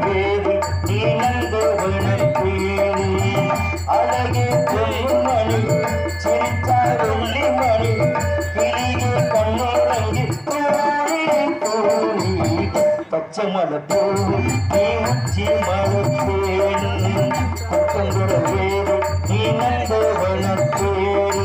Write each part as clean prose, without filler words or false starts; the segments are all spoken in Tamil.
வேறு நீ நந்தவனத்தேனே அழகே பொன்மணி சிரித்தா வெள்ளி மணி கிளியே கண்ணோரங்கி பச்சை மலை பூ நீ உச்சி மலத்தேன் கொத்தங்குட வேறு நீ நந்தவனத்தேனே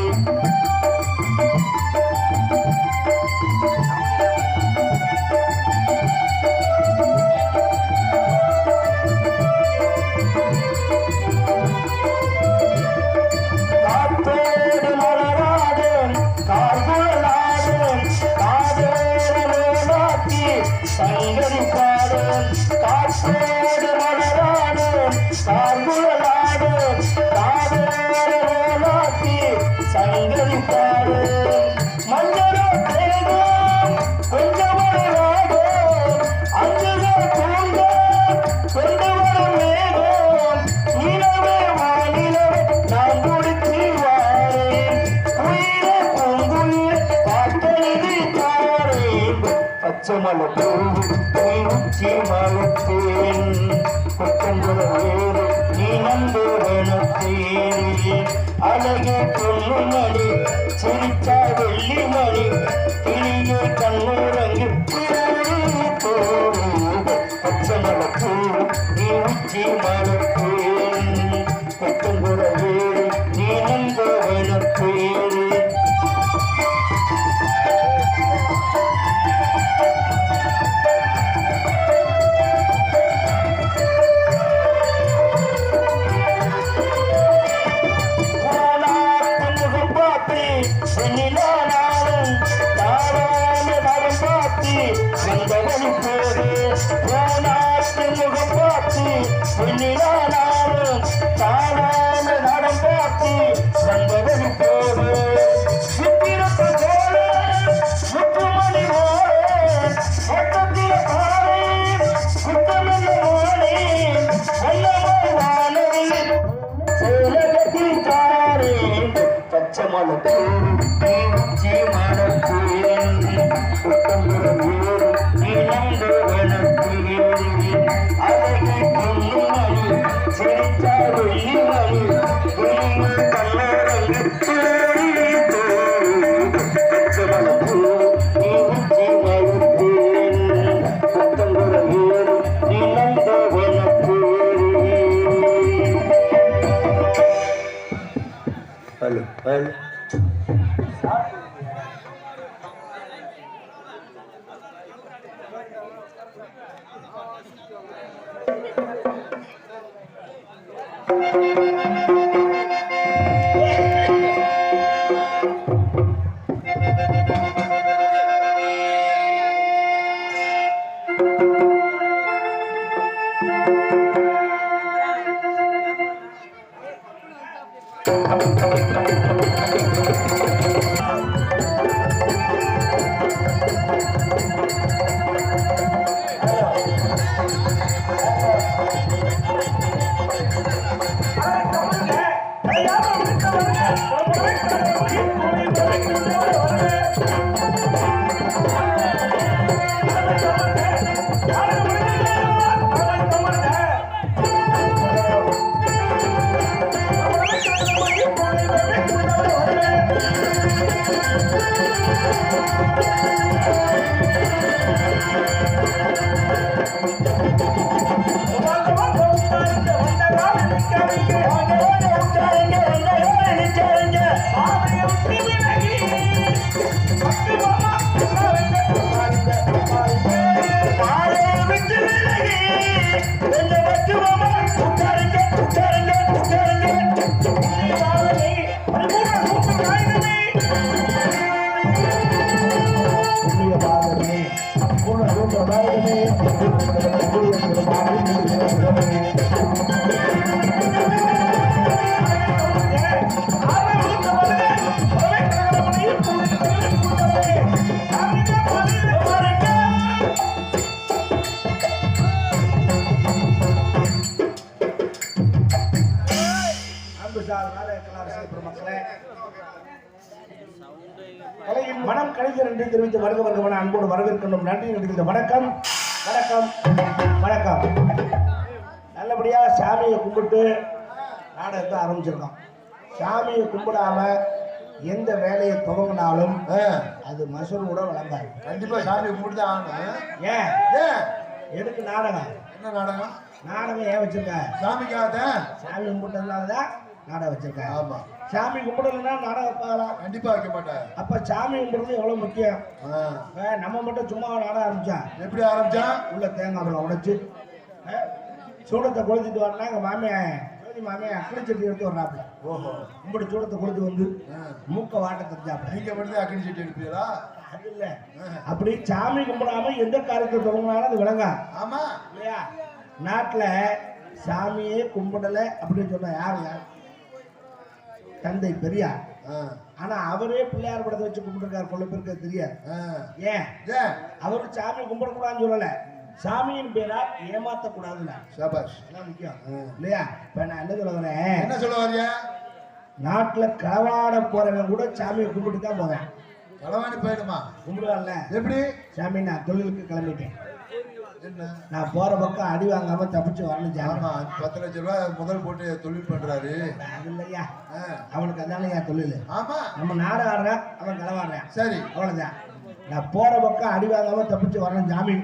உச்சி மலத்தேன் கொத்தங்குட வேறு நீ நந்தவனத்தேனே அழகே பொன்மணி சிரித்தா வெள்ளி மணி கிளியே கண்ணோரங்கு பச்சை மலப்பூ நீ உச்சி மலத்தேன் கொத்தங்குட வேறு நீ நந்தவனத்தேனே மனம் கலைஞர் என்று தெரிவித்த வருக அன்போடு வரவேற்கின்றோம். நன்றி. வணக்கம் வணக்கம் வணக்கம். நல்லபடியா சாமியை கும்பிட்டு நாடகத்தை ஆரம்பிச்சிருக்கோம். சாமியை கும்பிடாம எந்த வேலையை துவங்கினாலும் அது மசூல் கூட வழங்காது. கண்டிப்பா சாமியை கும்பிட்டு தான் ஆகணும். ஏன் ஏன் எதுக்கு நாடகம்? என்ன நாடகம்? நாடகம் ஏன் வச்சிருக்க? சாமிக்காக. சாமி கும்பிட்டதுனாலதான் நாடகம் வச்சிருக்க. ஆமா. சாமி கும்பிடலன்னா நாடகம் பார்க்கலாம். கண்டிப்பா வைக்க மாட்டேன். அப்ப சாமி கும்பிடுறது எவ்வளவு முக்கியம். நம்ம மட்டும் சும்மா நாடகம் ஆரம்பிச்சா எப்படி ஆரம்பிச்சா? உள்ள தேங்காய் பழம் உடைச்சு சூடத்தை கொளுத்திட்டு வரனா எங்க மாமியா அக்கடி சட்டி எடுத்து வர்றாப்புல. ஓஹோ. கும்பிட்டு சூடத்தை கொளுத்து வந்து மூக்க வாட்ட தெரிஞ்சாப்புல. நீங்க மட்டும் அக்கடி சட்டி எடுப்பீங்களா? அது இல்ல. அப்படி சாமி கும்பிடாம எந்த காரியத்தை தொடங்கினாலும் அது விளங்கா. ஆமா இல்லையா? நாட்டுல சாமியே கும்பிடல அப்படின்னு சொன்ன யாருங்க? தந்தை பெரியார். ஆனா அவரே பிள்ளையார் படத்தை வச்சு கும்பிட்டுருக்காரு. கொள்ள பேருக்கு தெரியாது. ஏன் அவரு சாமி கும்பிடக்கூடாதுன்னு சொல்லல, சாமியின் பேரா ஏமாத்த கூடாதுல்ல. முக்கியம் இல்லையா? இப்ப நான் என்ன சொல்ல வரேன்? என்ன சொல்ல வர்றியா? நாட்டுல களவாட போறவன் கூட சாமியை கும்பிட்டு தான் போவேன். களவாடி போயிடுமா? கும்பிடுவான்ல. எப்படி? சாமி நான் தொழிலுக்கு கிளம்பிட்டேன், என்ன நான் போற பக்கம் அடி வாங்காம தப்பிச்சு வரணும். ஆமா 10 லட்சம் ரூபாய் முதல் போட்டு தொழில் பண்றாரு. அது இல்லையா, அவனுக்கு அதானே என் தொழில். ஆமா. நம்ம நாடு ஆடுறான், அவன் களவாடுறான். சரி, அவ்வளவுதான். நான் போற பக்கம் அடி வாங்காம தப்பிச்சு வரணும். சாமி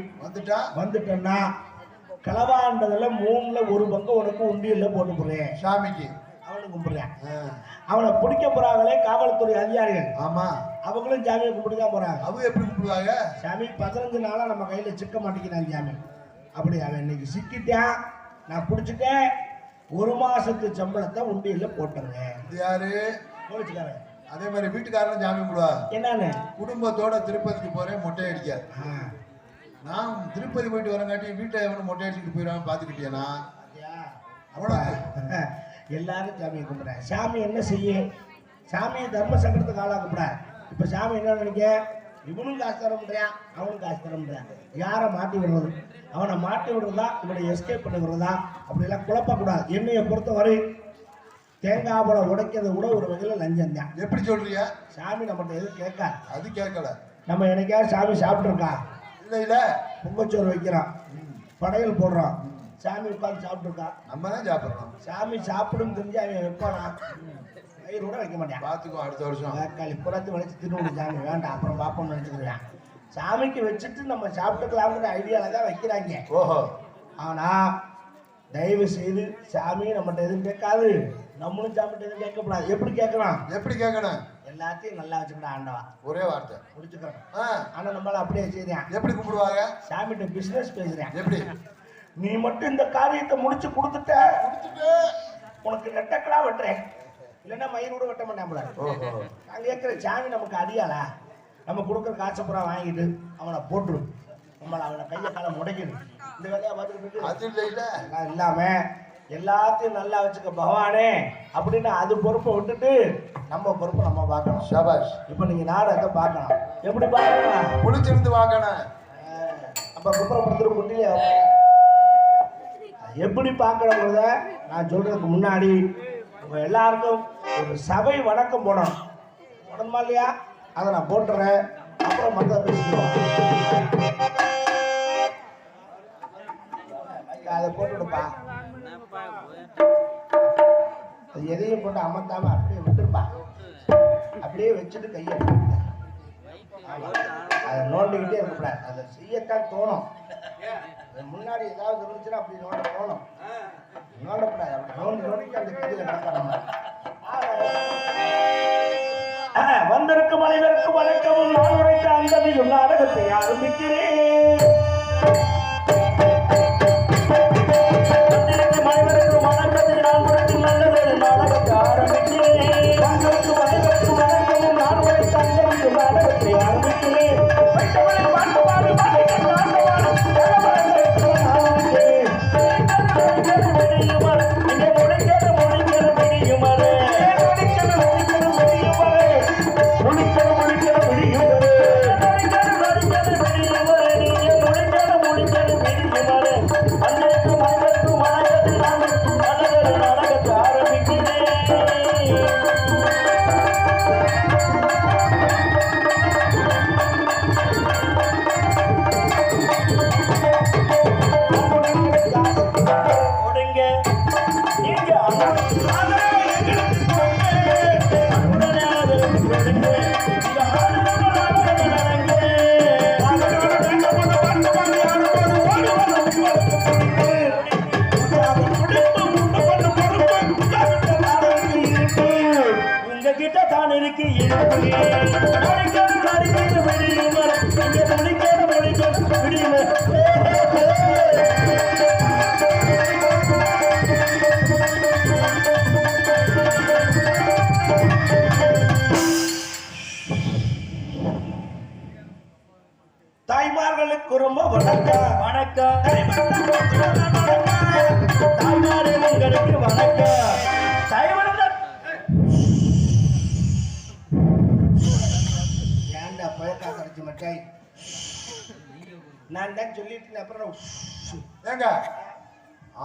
வந்துட்டேன்னா களவாண்டதுல 3ல் 1 பங்கு உனக்கு உண்டியல்ல போட்டு போறேன். சாமிக்கு அவனுக்கு கும்பிடுறேன். அவனை பிடிக்க போறாங்களே காவல்துறை அதிகாரிகள். ஆமா, அவங்களும் சாமியை கும்பிட்டு தான் போறாங்க. அவங்க எப்படி கும்பிடுவாங்க? சாமி 15 நாளா நம்ம கையில சிக்க மாட்டேங்கிறான் சாமி. அப்படி அவன் இன்னைக்கு சிக்கிட்டான், நான் பிடிச்சிட்டேன், 1 மாசத்து சம்பளத்தை உண்டியல்ல போட்டுறேன். இது யாரு? போலீஸ்காரன். அதே மாதிரி வீட்டுக்காரன் சாமி கும்பிடுவா. என்னன்னு? குடும்பத்தோட திருப்பதிக்கு போறேன், மொட்டை அடிக்காது. நான் திருப்பதி போயிட்டு வரங்காட்டி வீட்டை எவனும் மொட்டை அடிச்சுட்டு போயிடுவான். பாத்துக்கிட்டேனா? அவ்வளோ எல்லாரும் சாமியை கும்பிட்றேன். சாமி என்ன செய்யும்? சாமியை தர்ம சங்கடத்துக்கு ஆளாக கூப்பிடாது. இப்போ சாமி என்ன நினைக்க? இவனும் காசு தர முடியான், அவனும் காசு தர முடியாது. யாரை மாட்டி விடுறது? அவனை மாட்டி விடுறதா, இவனை எஸ்கேப் பண்ணி விடுறதா? அப்படிலாம் குழப்பக்கூடாது. என்னையை பொறுத்தவரை தேங்காய் பழம் உடைக்கிறது கூட ஒரு வகையில் லஞ்சம் தான். எப்படி சொல்றியா? சாமி நம்மகிட்ட எதுவும் கேட்காது. அது கேட்கல. நம்ம என்னைக்காவது சாமி சாப்பிட்ருக்கா? இல்லை இல்லை. பொங்கச்சோறு வைக்கிறோம், படையல் போடுறோம், சாமி உட்காந்து சாப்பிட்டுருக்கா? நம்ம தான் சாப்பிட்றோம். சாமி சாப்பிடும் தெரிஞ்சு அவன் வைப்பானா? வயிறு கூட வைக்க மாட்டான். பார்த்துக்கோ, அடுத்த வருஷம் களி புறத்து வளைச்சு திருவிழி சாமி வேண்டாம் அப்புறம் பார்ப்போம்னு நினச்சிக்கிறேன். சாமிக்கு வச்சுட்டு நம்ம சாப்பிட்டுக்கலாம்ங்கிற ஐடியாவில் தான் வைக்கிறாங்க. ஓஹோ. ஆனால் தயவு செய்து சாமி நம்மகிட்ட எதுவும் கேட்காது, நம்மளும் சாமிகிட்ட எதுவும் கேட்கக்கூடாது. எப்படி கேட்கலாம்? எப்படி கேட்கணும்? எல்லாத்தையும் நல்லா வச்சுக்கிட்டா ஆண்டவா, ஒரே வார்த்தை முடிச்சுக்கிறேன். ஆனால் நம்மளால அப்படியே செய்யறேன். எப்படி கும்பிடுவாங்க? சாமிகிட்ட பிஸ்னஸ் பேசுறேன். எப்படி? நீ மட்டும் இந்த காரியத்தை முடிச்சு கொடுத்துட்ட, உனக்கு நெட்டக்கடா வெட்டுறேன், இல்லைன்னா மயிரோட வெட்ட மாட்டேன். நான் கேட்குறேன், சாமி நமக்கு அடியாளா? நம்ம கொடுக்குற காசை பூரா வாங்கிட்டு அவனை போட்டுரும், நம்மளை அவனை கையை காலை முடைக்கணும். இந்த வேலையா பார்த்துக்கிட்டு இல்லாம எல்லாத்தையும் நல்லா வச்சுக்க பகவானே அப்படின்னு அது பொறுப்பை விட்டுட்டு நம்ம பொறுப்பை நம்ம பார்க்கணும். ஷாபாஷ். இப்போ நீங்க நாடகத்தை பார்க்கணும். எப்படி பார்க்கணும்? புளிச்சிருந்து பார்க்கணும். அப்ப குப்புறப்படுத்துற குட்டியில எப்படி பார்க்கணுங்கிறத நான் சொல்றதுக்கு முன்னாடி உங்க எல்லாருக்கும் ஒரு சபை வணக்கம் போடணும். போடணுமா இல்லையா? அதை நான் போட்டுறேன், அப்புறம் மற்ற பேசிக்குவோம். அதை போட்டுடுப்பா. அது எதையும் போட்டு அமர்த்தாம அப்படியே விட்டுருப்பா. அப்படியே வச்சுட்டு கையை அதை நோண்டிக்கிட்டே இருக்கக்கூடாது. அதை செய்யத்தான் தோணும். முன்னாடி ஏதாவது இருந்துச்சுன்னா அப்படி நோண்ட தோணும். நோண்டக்கூடாது. அப்படி நோண்டிக்கு அந்த கையில நடக்கணும். வந்திருக்கும் அனைவருக்கும் வணக்கம். நான் உரைத்த அந்த நாடகத்தை ஆரம்பிக்கிறேன். முடிக்க அடிக்கு இடுப்பு அடிக்க விடியுமா இங்க முடிக்க விடியுமா தாய்மார்களுக்கு ரொம்ப வணக்கம் வணக்கம் தாய்மார்களுக்கு வணக்கம் ஏன்டா பயக்கா கிடைச்ச மட்டாய் நான் தான் சொல்லிட்டு அப்புறம் ஏங்க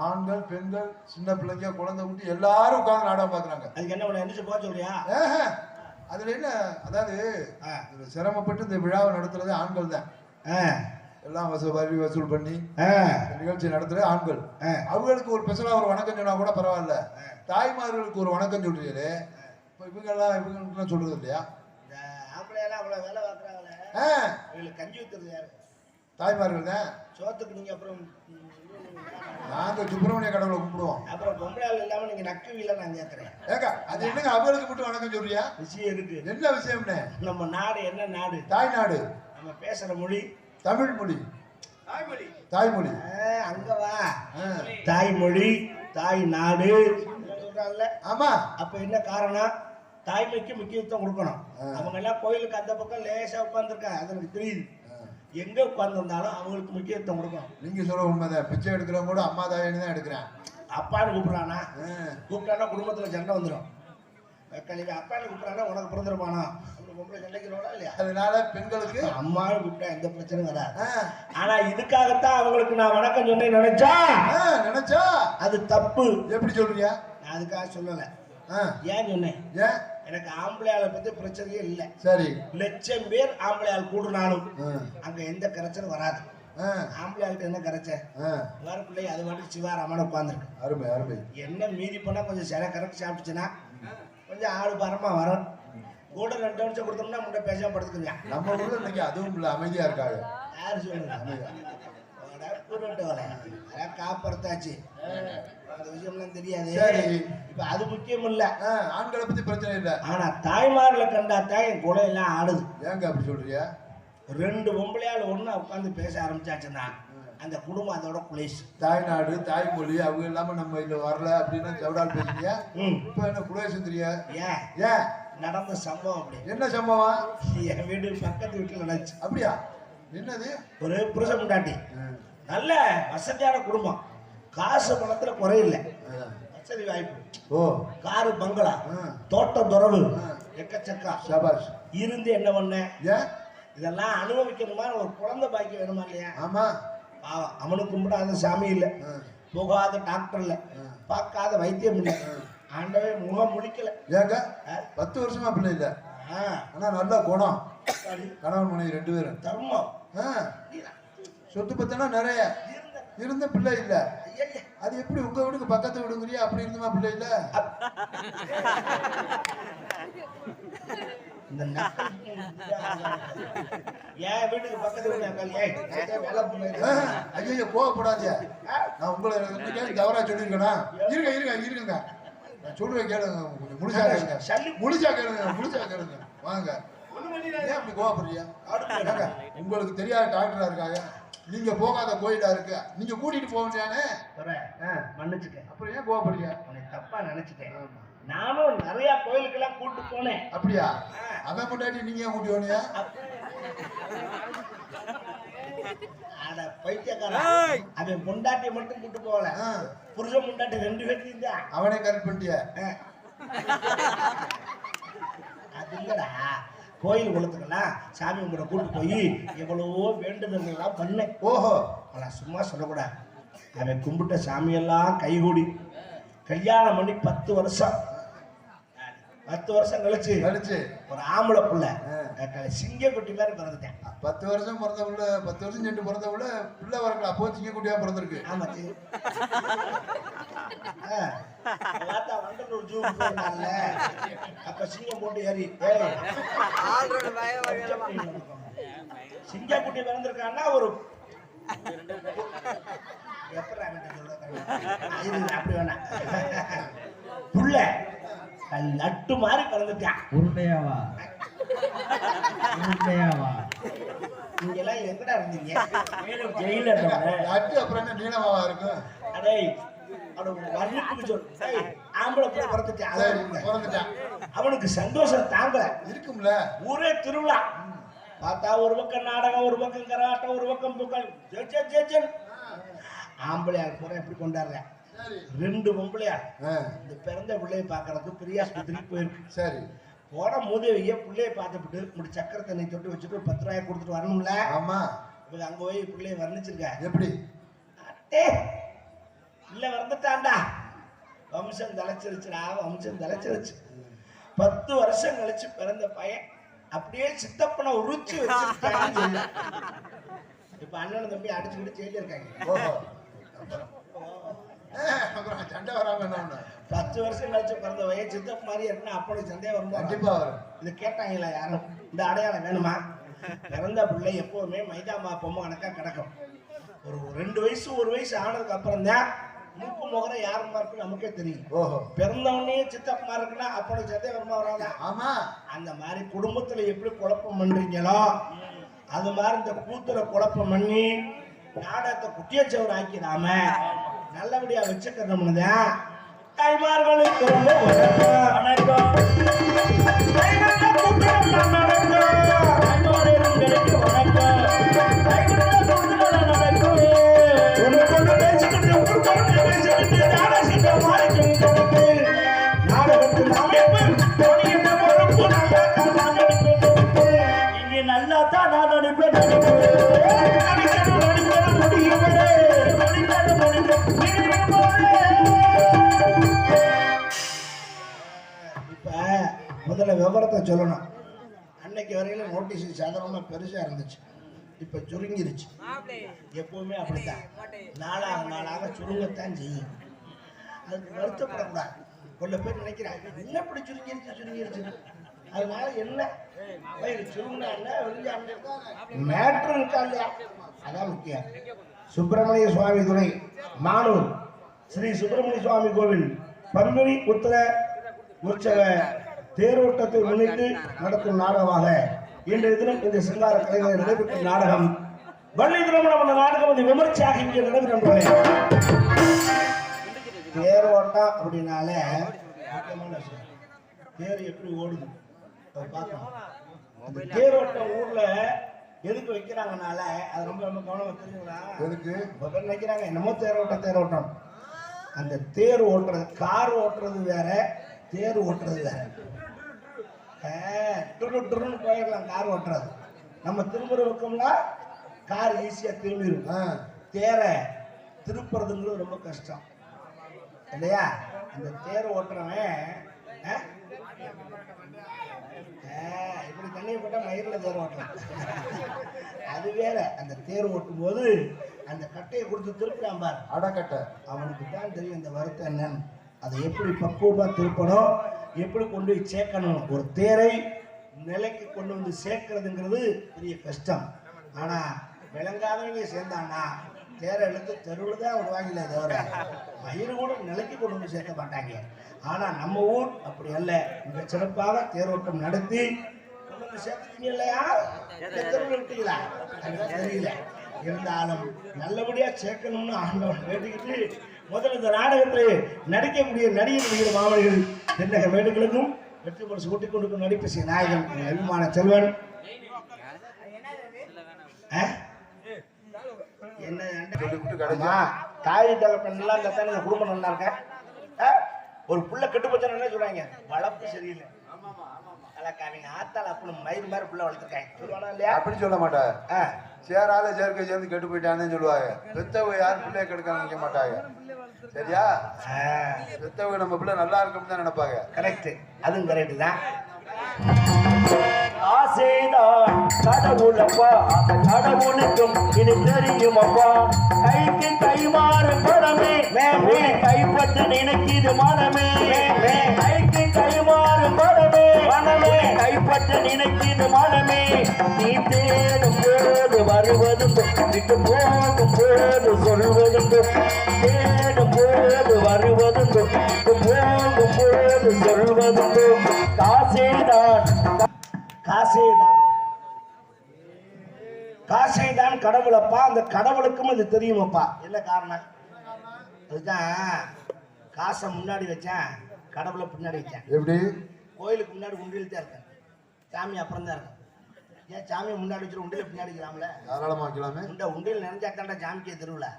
ஆண்கள் பெண்கள் சின்ன பிள்ளைங்க குழந்தை குட்டி எல்லாரும் உட்கார்ந்து நாடகம் பாக்குறாங்க. அதுக்கு என்ன பண்ண எந்திரிச்சு போக சொல்றியா? அதுல என்ன, அதாவது சிரமப்பட்டு இந்த விழாவை நடத்துறது ஆண்கள் தான். எல்லாம் வரி வசூல் பண்ணி நிகழ்ச்சி நடத்துறது ஆண்கள். அவங்களுக்கு ஒரு ஸ்பெஷலா ஒரு வணக்கம் சொன்னா கூட பரவாயில்ல. தாய்மார்களுக்கு ஒரு வணக்கம் சொல்றீங்களே, இப்ப இவங்களுக்கு சொல்றது இல்லையா? அவ்வளவு வேலை பார்க்கறாங்களே, கஞ்சி ஊத்துறது யாரு? தாய்மார்கள் தான். சோத்துக்கு நீங்க அப்புறம் நாங்க சுப்பிரமணிய கடவுளை கும்பிடுவோம். அப்புறம் பொம்பளையால் இல்லாம நீங்க நக்குவீல நான் கேட்கறேன். ஏக்கா அது என்னங்க அவங்களுக்கு மட்டும் வணக்கம் சொல்றியா? விஷயம் இருக்கு. என்ன விஷயம்னு? நம்ம நாடு என்ன நாடு? தாய்நாடு. நம்ம பேசுற மொழி தமிழ் மொழி. தாய்மொழி. தாய்மொழி. அங்க வா. தாய்மொழி தாய் நாடு சொல்றாங்கல்ல. ஆமா. அப்ப என்ன காரணம்? தாய்மைக்கு முக்கியத்துவம் கொடுக்கணும். அவங்க எல்லாம் கோயிலுக்கு அந்த பக்கம் லேசா உட்கார்ந்துருக்காங்க, அது எனக்கு தெரியுது. எங்க உட்கார்ந்துருந்தாலும் அவங்களுக்கு முக்கியத்துவம் கொடுக்கணும். நீங்க சொல்ல உண்மைதான். பிச்சை எடுக்கிறவங்க கூட அம்மா தாயின்னு தான் எடுக்கிறேன். அப்பான்னு கூப்பிடுறானா? கூப்பிட்டானா குடும்பத்துல சண்டை வந்துடும். அப்பான்னு கூப்பிடுறானா உனக்கு பிறந்திருப்பானா பொம்பளை சண்டைக்கிறோட இல்லையா? அதனால பெண்களுக்கு அம்மான்னு கூப்பிட்டா எந்த பிரச்சனையும் வராது. ஆனா இதுக்காகத்தான் அவங்களுக்கு நான் வணக்கம் சொன்னேன் நினைச்சா அது தப்பு. எப்படி சொல்றீங்க? நான் அதுக்காக சொல்லல. ஏன் சொன்னேன்? எனக்கு ஆம்பளையாளை பத்தி பிரச்சனையே இல்லை. சரி, லட்சம் பேர் ஆம்பளையாள் கூடுனாலும் அங்க எந்த கரைச்சலும் வராது. ஆம்பளையாள்கிட்ட என்ன கரைச்ச வேற பிள்ளை அது வந்து சிவாராமன் உட்காந்துருக்கு. அருமை அருமை. என்ன மீறி பண்ணா கொஞ்சம் சில கரைச்சி சாப்பிட்டுச்சுன்னா கொஞ்சம் ஆளு பாரமா வரும். கூட 2 நிமிஷம் கொடுத்தோம்னா முன்னே பேசாம படுத்துக்குங்க. நம்ம ஊர்ல இன்னைக்கு அதுவும் இல்லை, அமைதியா இருக்காங்க. யாரு சொல்லுங்க? காப்பறத்தாச்சு, அந்த விஷயம்லாம் தெரியாது. இப்ப அது முக்கியம் இல்ல. ஆண்களை பத்தி பிரச்சனை இல்ல. ஆனா தாய்மார்ல கண்டாத்தான் என் குலை எல்லாம் ஆடுது. ஏங்க அப்படி சொல்றியா? 2 பொம்பளையால ஒண்ணு உட்காந்து பேச ஆரம்பிச்சாச்சுன்னா அந்த குடும்பம் அதோட குலேஷ். தாய்நாடு தாய்மொழி அவங்க இல்லாம நம்ம இதுல வரல அப்படின்னா செவடால் பேசுறியா? இப்ப என்ன குலேசுங்கிறியா? ஏன் நடந்த சம்பவம் அப்படி. என்ன சம்பவம்? என் வீடு பக்கத்து வீட்டுல நடந்துச்சு. அப்படியா? என்னது? ஒரு புருஷன் முண்டாட்டி, நல்ல வசதியான குடும்பம், காசு பணத்துல குறையில்லை, வசதி வாய்ப்பு, காரு பங்களா, தோட்டம் துறவு, எக்கச்சக்கா சபாஷ் இருந்து என்ன பண்ண? இதெல்லாம் அனுபவிக்கணுமா? ஒரு குழந்தை பாக்கி வேணுமா இல்லையா? ஆமா. அவனுக்கு கும்பிடாத சாமி இல்ல, போகாத டாக்டர் இல்ல, பார்க்காத வைத்தியம் இல்ல, ஆண்டவே முகம் முடிக்கல. ஏங்க 10 வருஷமா பிள்ளை இல்ல, ஆனா நல்ல குணம், கணவன் மனைவி 2 பேரும் தர்மம், சொத்து பத்தனா நிறைய இருந்த பிள்ளை இல்ல. அது எப்படி உங்க வீட்டுக்கு பக்கத்து வீடுங்கிறியா? அப்படி இருந்துமா பிள்ளை இல்ல? என் வீட்டுக்கு பக்கத்து ஐயோ கோவப்படாதியா. நான் உங்களை தவறா சொல்லியிருக்கேனா? இருங்க நான் சொல்லுவேன் கேளுங்க. கொஞ்சம் முழுசா கேளுங்க வாங்க. ஏன் அப்படி கோவப்படுறியா? உங்களுக்கு தெரியாத டாக்டரா இருக்காங்க, நீங்க போகாத கோயிலா இருக்கு, நீங்க கூட்டிட்டு போக வேண்டியானே. மன்னிச்சுக்க. அப்புறம் ஏன் கோவப்படுறியா? தப்பா நினைச்சுட்டேன். நானும் நிறைய கோயிலுக்கு எல்லாம் கூட்டு போனேன். அப்படியா? அவன் முன்னாடி நீங்க ஏன் கூட்டி போனியா? அட பைத்தியக்காரன், அவன் பொண்டாட்டியை மட்டும் கூட்டு போகல, புருஷன் பொண்டாட்டி 2 பேர்த்தையும் தான். அவனே கரெக்ட் பண்ணிட்டியா? அது இல்லடா, கோயில் குளத்துக்கெல்லாம் சாமி கும்பிட கூட்டு போய் எவ்வளவோ வேண்டுதல்கள்லாம் பண்ணேன். ஓஹோ, நான் சும்மா சொல்லக்கூடாது. அவன் கும்பிட்ட சாமியெல்லாம் கைகூடி கல்யாணம் பண்ணி 10 வருஷம் கழிச்சு ஒரு ஆம்பளை புள்ள சிங்கக்குட்டி மாதிரி பிறந்துட்டேன். 10 வருஷம் பிறந்த புள்ள, 10 வருஷம் சென்று பிறந்த புள்ள பிள்ளை வரல, அப்போ சிங்கக்குட்டியா பிறந்திருக்கு. ஆமா, வண்டலூர் ஜூ போனால அப்ப சிங்கம் போட்டு ஏறி சிங்கக்குட்டி பிறந்திருக்கான்னா ஒரு அப்படி வேணாம் புள்ள லட்டு மாதிரி கலந்துட்டான். உருண்டையாவா உருண்டையாவா நீங்க எல்லாம் எங்கடா இருந்தீங்க? ஜெயில இருந்தவன லட்டு அப்புறம் என்ன நீளமாவா இருக்கும்? அடே அவனுக்கு வர்ணிப்புக்கு சொல்லு. ஏய், ஆம்பளை பிள்ளை பிறந்துட்டான். சரி, பிறந்துட்டான். அவனுக்கு சந்தோஷம் தாங்கல. இருக்கும்ல. ஊரே திருவிழா. பார்த்தா ஒரு பக்கம் நாடகம், ஒரு பக்கம் கராட்டம், ஒரு பக்கம் புகழ். ஜெஜன் ஆம்பளையார் பூரா எப்படி கொண்டாடுறேன். சரி. 2 பொம்பளையார் இந்த பிறந்த பிள்ளையை பார்க்கறதுக்கு பிரியாஸ்பத்திரிக்கு போயிருக்கு. சரி. போற மூதேவிய பிள்ளைய பார்த்துட்டு இப்படி சக்கரை தண்ணி தொட்டு வச்சுட்டு 10 ரூபாய் கொடுத்துட்டு வரணும்ல. ஆமா. இவங்க அங்க போய் பிள்ளைய வர்ணிச்சிருக்க. எப்படி? அட்டே இல்ல வந்துட்டான்டா, வம்சம் தலைச்சிருச்சுடா, வம்சம் தலைச்சிருச்சு. 10 வருஷம் கழிச்சு பிறந்த பையன் அப்படியே சித்தப்பனை உரிச்சு வச்சிருக்கான்னு சொல்லு. இப்ப அண்ணன் தம்பி அடிச்சுக்கிட்டு ஜெயில இருக்காங்க. ஓஹோ. அப்புறம் சண்டை வராம என்ன? 10 வருஷம் கழிச்சு பிறந்த பையன் சித்தப்பு மாதிரி இருக்குன்னா அப்படி சந்தேகம் வருமா? கண்டிப்பா வரும். இது கேட்டாங்களா யாரும்? இந்த அடையாளம் வேணுமா? பிறந்த பிள்ளை எப்பவுமே மைதாமா பொம்மை கணக்கா கிடக்கும். ஒரு 2 வயசு 1 வயசு ஆனதுக்கு அப்புறம் தான் மூக்கு முகர யாருமா இருக்கு நமக்கே தெரியும். ஓஹோ. பிறந்தவனே சித்தப்பமா இருக்குன்னா அப்படி சந்தேகம் வருமா வராதா? ஆமா. அந்த மாதிரி குடும்பத்துல எப்படி குழப்பம் பண்றீங்களோ அது மாதிரி இந்த கூத்துல குழப்பம் பண்ணி நாடகத்தை குட்டியச்சவர் ஆக்கிடாம நல்லபடியா வச்சுக்கிறோம்னுதான் கைமார்களுக்கு ரொம்ப வணக்கம். நல்லா தான் நான் நடிப்பேன். முதல்ல விவரத்தை சொல்லணும். அன்னைக்கு வரையில நோட்டீஸ் சாதாரணமா பெருசா இருந்துச்சு, இப்ப சுருங்கிருச்சு. எப்பவுமே அப்படித்தான், நாளாக நாளாக சுருங்கத்தான் செய்யும். அதுக்கு வருத்தப்படக்கூடாது. கொஞ்ச பேர் நினைக்கிறாங்க என்ன இப்படி சுருங்கிருச்சு. அதனால என்ன சுருங்கினா என்ன வெளியா மேட்ரு இருக்கா இல்லையா, அதான் முக்கியம். சுப்பிரமணிய சுவாமி துறை மானூர் ஸ்ரீ சுப்பிரமணிய சுவாமி கோவில் பங்குனி உத்தர உற்சவ தேரோட்டத்தை முன்னிட்டு நடக்கும் நாடகமாக இன்றைய தினம் இந்த சிங்கார கலைஞர் நடைபெற்ற நாடகம் வள்ளி திருமணம். அந்த நாடகம் வந்து விமர்சையாக இங்கே நடைபெறும். தேரோட்டம் அப்படின்னாலே முக்கியமான விஷயம். தேர் எப்படி ஓடுது பார்க்கணும். அந்த தேரோட்டம் ஊர்ல எதுக்கு வைக்கிறாங்கனால அது ரொம்ப ரொம்ப கவனமா தெரியுங்களா? எதுக்கு நினைக்கிறாங்க என்னமோ தேரோட்டம். அந்த தேர் ஓட்டுறது, கார் ஓட்டுறது வேற, தேர் ஓட்டுறது வேற. டுருன்னு போயிடலாம் கார் ஓட்டுறது. நம்ம திரும்புற பக்கம்னா கார் ஈஸியா திரும்பிடும். தேரை திருப்புறதுங்கிறது ரொம்ப கஷ்டம் இல்லையா? அந்த தேர் ஓட்டுறவன் இப்படி தண்ணியை போட்டா மயிரில் தேர் ஓட்டலாம், அது வேற. அந்த தேர் ஓட்டும் போது அந்த கட்டையை கொடுத்து திருப்பிடாம பாரு, அடக்கட்டை, அவனுக்கு தான் தெரியும் இந்த வருத்தம் என்னன்னு. அதை எப்படி பக்குவமா திருப்பணும், எப்படி கொண்டு போய் சேர்க்கணும். ஒரு தேரை நிலைக்கு கொண்டு வந்து சேர்க்கறதுங்கிறது பெரிய கஷ்டம். ஆனா விளங்காதவங்க சேர்ந்தான்னா தேரை எடுத்து தெருவில் தான் விடுவாங்களே தவிர மயிறு கூட நிலைக்கு கொண்டு வந்து சேர்க்க மாட்டாங்க. ஆனா நம்ம ஊர் அப்படி அல்ல. மிக சிறப்பாக தேரோட்டம் நடத்தி கொண்டு வந்து சேர்த்துட்டீங்க இல்லையா? தெருவில் விட்டீங்களா தெரியல. இருந்தாலும் நல்லபடியா சேர்க்கணும்னு ஆண்டவன் வேண்டிக்கிட்டு முதல்ல இந்த நாடகத்தில் நடிக்கக்கூடிய நடிகர் மாமனிகள் தென்னக வேண்டுகளுக்கும் வெற்றி பரிசு கூட்டிக் கொடுக்கும் நடிப்பு நாயகன் அபிமான செல்வன். என்ன தாய் தகப்பன் எல்லாம் இந்த குடும்பம் நல்லா இருக்க. ஒரு புள்ள கெட்டு போச்சுன்னு சொல்றாங்க, வளர்ப்பு சரியில்லை. அவங்க ஆத்தால அப்படி மயிறு மாதிரி புள்ள வளர்த்துருக்காங்க சொல்லுவானா இல்லையா? அப்படி சொல்ல மாட்டாங்க. சேரால சேர்க்கை சேர்ந்து கெட்டு போயிட்டான்னு சொல்லுவாங்க. பெத்தவங்க யாரும் பிள்ளைய கெடுக்க நினைக்க மாட்டாங்க. சரியா? பெத்தவங்க நம்ம பிள்ளை நல்லா இருக்கும்னு தான் நினைப்பாங்க. கரெக்ட், அதுவும் கரெக்ட் தான். ஆசைதான் கடவுளப்பா, அந்த கடவுளுக்கும் இது தெரியுமப்பா. கைக்கு கை மாறும் படமே, கைப்பற்ற நினைக்கிது மனமே. கைக்கு கை மாறும் படமே, கைப்பற்ற நினைக்கிது மனமே. நீ தேடும் போது வருவதும் விட்டு போகும் போது சொல்வதும், தேடும் போது வருவதும் விட்டு போகும் போது சொல்வதும் காசை தான் கடவுளப்பா. அந்த கடவுளுக்கும் அது தெரியுமப்பா. என்ன காரணம்? அதுதான் காசை முன்னாடி வச்சேன், கடவுளை பின்னாடி வச்சேன். எப்படி? கோயிலுக்கு முன்னாடி உண்டியல் தான் இருக்கேன், சாமி அப்புறம் தான் இருக்கும். ஏன் சாமியை முன்னாடி வச்சுட்டு உண்டியல் பின்னாடி வைக்கலாம்ல? தாராளமா வைக்கலாமே. உண்டியல் நிறைஞ்சா தாண்டா சாமிக்கே தெருவில்,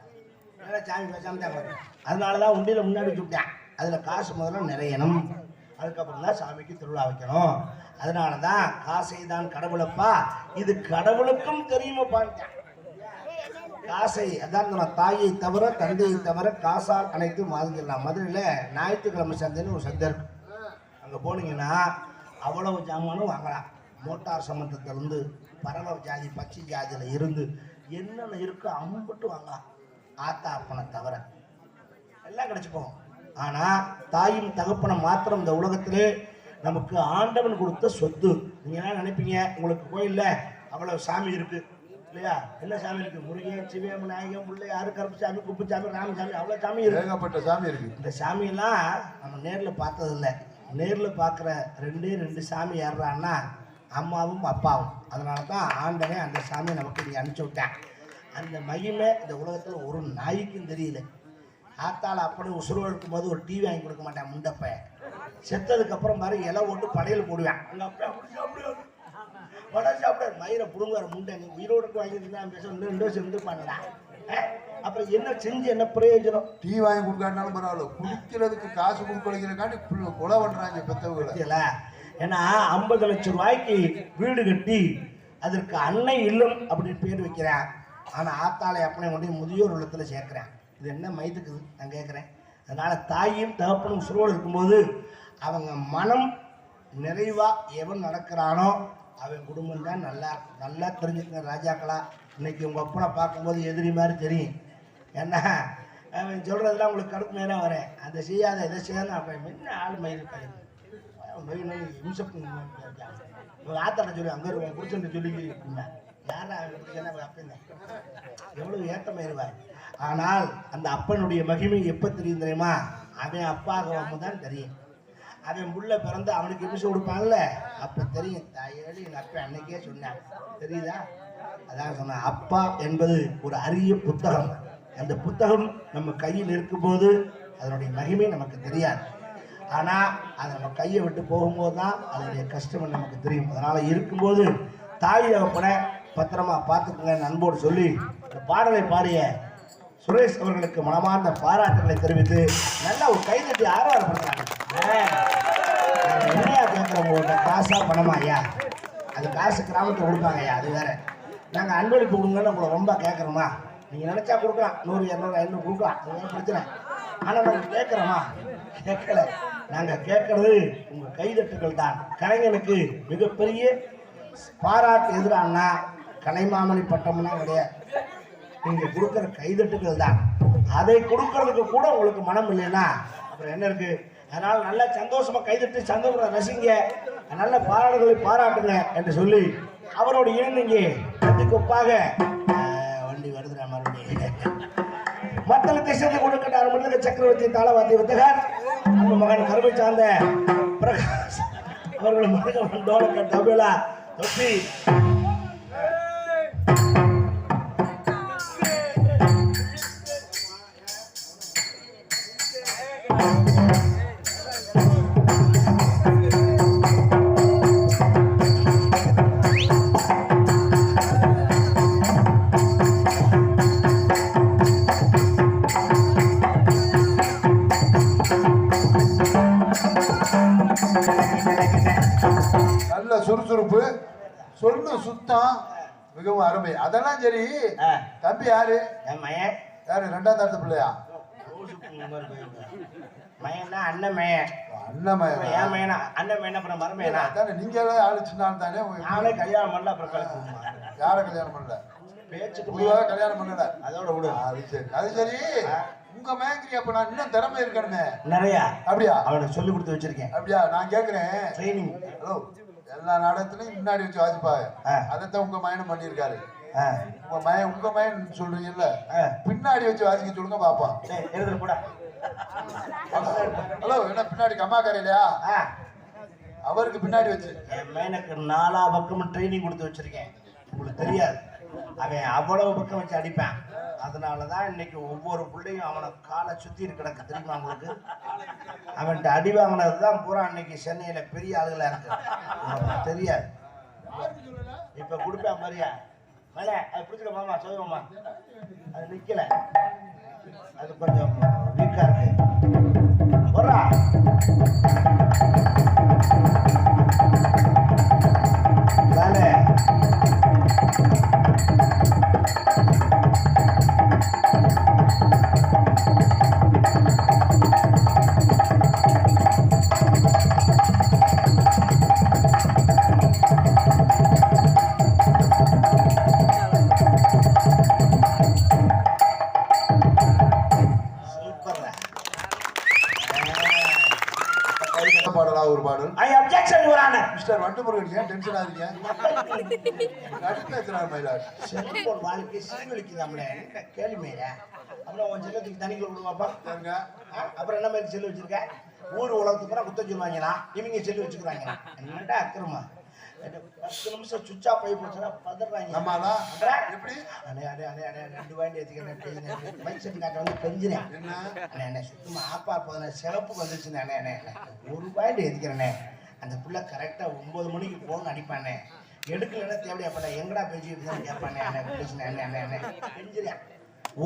ஏன்னா சாமி பேசாம தான் கிடக்கும். அதனாலதான் உண்டியல முன்னாடி வச்சுட்டேன். அதுல காசு முதல்ல நிறையணும், அதுக்கப்புறம் தான் சாமிக்கு திருவிழா வைக்கணும். அதனாலதான் காசை தான் கடவுளப்பா, இது கடவுளுக்கும் தெரியுமாப்பான்ட்டேன். காசை அதான் தாயை தவிர தந்தையை தவிர காசால் அனைத்து மாதிரிலாம். மதுரையில ஞாயிற்றுக்கிழமை சந்தைன்னு ஒரு சந்தை இருக்கு. அங்க போனீங்கன்னா அவ்வளவு ஜாமானும் வாங்கலாம். மோட்டார் சம்பந்தத்திலிருந்து பரவ ஜாதி பச்சை ஜாதியில இருந்து என்னென்ன இருக்கோ அம்பட்டு வாங்கலாம். ஆத்தா அப்பனை தவிர எல்லாம் கிடைச்சு போகும். ஆனா தாயும் தகப்பனை மாத்திரம் இந்த உலகத்திலே நமக்கு ஆண்டவன் கொடுத்த சொத்து. நீங்க என்ன நினைப்பீங்க, உங்களுக்கு கோயில்ல அவ்வளவு சாமி இருக்கு இல்லையா? என்ன சாமி இருக்கு? முருகன், சிவன், விநாயகன், பிள்ளையாரு, கருப்புசாமி, குப்புசாமி, ராமசாமி, அவ்வளவு சாமி இருக்கு. ஏகப்பட்ட சாமி இருக்கு. இந்த சாமியெல்லாம் நம்ம நேர்ல பார்த்தது இல்லை. நேர்ல பார்க்குற ரெண்டு சாமி ஏறுறான்னா அம்மாவும் அப்பாவும். அதனால தான் ஆண்டவன் அந்த சாமியை நமக்கு நீங்க அனுப்பிச்சு விட்டேன். அந்த மகிமை இந்த உலகத்துல ஒரு நாய்க்கும் தெரியல. ஆத்தால அப்படி உசுறு இருக்கும் போது ஒரு டிவி வாங்கி கொடுக்க மாட்டேன் முண்டப்ப. செத்ததுக்கு அப்புறம் மாதிரி இலை ஓட்டு படையல் போடுவேன். அங்க அப்படியே வடை சாப்பிட மயிரை புடுங்குற முண்டை. நீ உயிரோடு வாங்கிட்டு பேச 2 வருஷம் இருந்துப்பானுடா. அப்புறம் என்ன செஞ்சு என்ன பிரயோஜனம்? டீ வாங்கி கொடுக்காட்டாலும் பரவாயில்ல, குடிக்கிறதுக்கு காசு கொடுக்கறதுக்காண்டி கொலை பண்றாங்க பெத்தவங்களை. ஏன்னா 50 லட்சம் ரூபாய்க்கு வீடு கட்டி அதற்கு அன்னை இல்லம் அப்படின்னு பேர் வைக்கிறேன். ஆனா ஆத்தாளை அப்பனை கொண்டு முதியோர் உள்ளத்துல சேர்க்கிறேன். இது என்ன மைதுக்குது நான் கேட்கிறேன். அதனால தாயும் தகப்பனும் உசுரோடு இருக்கும்போது அவங்க மனம் நிறைவா எவன் நடக்கிறானோ அவன் குடும்பம் தான் நல்லா தெரிஞ்சுக்கங்க ராஜாக்களா. இன்னைக்கு உங்க அப்பனை பார்க்கும்போது எதிரி மாதிரி தெரியும். ஏன்னா அவன் சொல்றதெல்லாம் உங்களுக்கு கடுப்பு நேரம் வரேன். அதை செய்யாத இதை செய்யாத அப்ப என்ன ஆள் மயில் பையன் ஆத்தாட்ட சொல்லி அங்க இருக்க குடிச்சு சொல்லி யாரா அப்பங்க எவ்வளவு ஏற்றமாயிருவார். ஆனால் அந்த அப்பனுடைய மகிமை எப்ப தெரியும் தெரியுமா? அவன் அப்பாகவும் தான் தெரியும். அவன் புள்ள பிறந்து அவனுக்கு எபிசோடு கொடுப்பான்ல அப்ப தெரியும். தாயோடு எங்க அப்பா அன்னைக்கே சொன்னான், தெரியுதா? அதான் சொன்ன அப்பா என்பது ஒரு அரிய புத்தகம். அந்த புத்தகம் நம்ம கையில் இருக்கும்போது அதனுடைய மகிமை நமக்கு தெரியாது. ஆனா அதை நம்ம கையை விட்டு போகும்போது தான் அதனுடைய கஷ்டம் நமக்கு தெரியும். அதனால இருக்கும்போது தாய் தகப்பனை பத்திரமா பார்த்துக்குங்க அன்போடு சொல்லி இந்த பாடலை பாடிய சுரேஷ் அவர்களுக்கு மனமார்ந்த பாராட்டுகளை தெரிவித்து நல்லா ஒரு கைதட்டி ஆரவாரப்படுத்துறாங்க. என்னையா கேட்குறவங்கள்ட்ட காசா பணமா? ஐயா அது காசு கிராமத்தில் கொடுப்பாங்க ஐயா, அது வேற. நாங்கள் அன்பளிப்பு கொடுங்கன்னு உங்களை ரொம்ப கேட்குறோமா? நீங்கள் நினச்சா கொடுக்கலாம், 100, 200, 500 கொடுக்கலாம், அது பிரச்சனை. ஆனால் நாங்கள் கேட்குறோமா? கேட்கல. நாங்கள் கேட்கறது உங்கள் கைதட்டுகள் தான். கலைஞனுக்கு மிகப்பெரிய பாராட்டு எதிரானா கலைமாமணி பட்டம்னா கிடையாது. நீங்க கொடுக்குற கைதட்டுகள் தான். அதை கொடுக்கறதுக்கு கூட உங்களுக்கு மனம் இல்லைன்னா அப்புறம் என்ன இருக்கு? அதனால நல்லா சந்தோஷமா கைதட்டு சந்தோஷம் ரசிங்க, நல்ல பாராட்டுகளை பாராட்டுங்க என்று சொல்லி அவரோட இணைந்தீங்க கட்டுக்கொப்பாக வண்டி வருதுற மறுபடியும் மக்களுக்கு சேர்ந்து கொடுக்கின்ற மனித சக்கரவர்த்தி தாளவாத்தி வித்தகர் நம்ம மகன் கருமை சார்ந்த பிரகாஷ் அவர்கள் மகன் டோலக்க தபேலா தொப்பி நல்ல சுறுசுறுப்பு, சொல்லு சுத்தம், மிகவும் அருமை. அதெல்லாம் சரி. தம்பி யாரு? யாரு? 2ஆம் தரத்து பிள்ளையா? அண்ணன் மயன். அண்ணன் மயன். என் மயனா? அண்ணன் மயனா அப்புறம் மருமையனா? நீங்க எல்லாம் ஆளு சின்ன ஆள் தானே. நானே கல்யாணம் பண்ணல அப்புறம் யார கல்யாணம் பண்ணல? பேச்சுக்கு கல்யாணம் பண்ணல. அதோட விடு. அது சரி, அது சரி. உங்க மயங்கிரி அப்ப நான் இன்னும் திறமை இருக்கணுமே நிறைய. அப்படியா? அவனுக்கு சொல்லி கொடுத்து வச்சிருக்கேன். அப்படியா? நான் கேக்குறேன். ட்ரைனிங். ஹலோ, எல்லா நாடகத்திலையும் முன்னாடி வச்சு வாசிப்பாங்க. அதைத்தான் உங்க மயனும் பண்ணியிருக்காரு. உங்க மயன் சொல்றீங்கல்ல, பின்னாடி வச்சு வாசிக்க சொல்லுங்க பாப்போம். எழுதுற கூட. ஹலோ, என்ன பின்னாடி கம்மா கரையிலையா? அவருக்கு பின்னாடி வச்சு என் மேனுக்கு 4 பக்கமும் ட்ரைனிங் கொடுத்து வச்சிருக்கேன். உங்களுக்கு தெரியாது, அவன் அவ்வளவு பக்கம் வச்சு அடிப்பான். அதனாலதான் இன்னைக்கு ஒவ்வொரு பிள்ளையும் அவனை காலை சுத்தி கிடக்கு. தெரியுமா உங்களுக்கு? அவன்கிட்ட அடி வாங்கினதுதான் பூரா இன்னைக்கு சென்னையில பெரிய ஆளுகளா இருக்கு. தெரியாது. இப்ப கொடுப்பேன் பாரியா மேல அது பிடிச்சிக்க மாமா சொல்லுவோமா, அது நிக்கல, அது கொஞ்சம் வீக்கா இருக்கு. போறா வேலை பாடலா ஒரு பாடல். I objection your honour. Mister Vandumurugan ஏன் டென்ஷன் ஆகிறீங்க? கடுப்பேத்துறாரு மயிலாட். செல்போன் வாழ்க்கை சீர்குலைக்குதாம்ல. கேள்விமையா அப்புறம் உன் செல்லத்துக்கு தனிக்கு விடுவாப்பா. அப்புறம் என்ன மாதிரி செல்லு வச்சிருக்க? ஊர் உலகத்துக்கு பூரா குத்த சொல்லுவாங்களா, இவங்க செல்லு வச்சுக்கிறாங்களா? என்னடா அக்கிரமா. 10 நிமிஷம் சுவிட்ச் ஆஃப் ஆகி போச்சுன்னா பதறாங்க. ஆமாடா. எப்படி? அடே அடே அடே அடே 2 வாண்டி ஏத்திக்கிறேன். மைக் செட் காட்ட வந்து பெஞ்சிரேன். என்ன? அண்ணே அண்ணே சுத்தமா ஆப்பா போதுனே சிறப்பு வந்துச்சுண்ணே. அண்ணே அண்ணே ஒரு வாண்டி ஏத்திக்கிறேனே. அந்த புள்ள கரெக்டா 9 மணிக்கு போன் அடிப்பானே. எடுக்கலன்னா தேவையாப்பா எங்கடா பேசிட்டு தான் கேட்பானே. அண்ணே பேசுனேன். அண்ணே அண்ணே அண்ணே பெஞ்சிரேன்.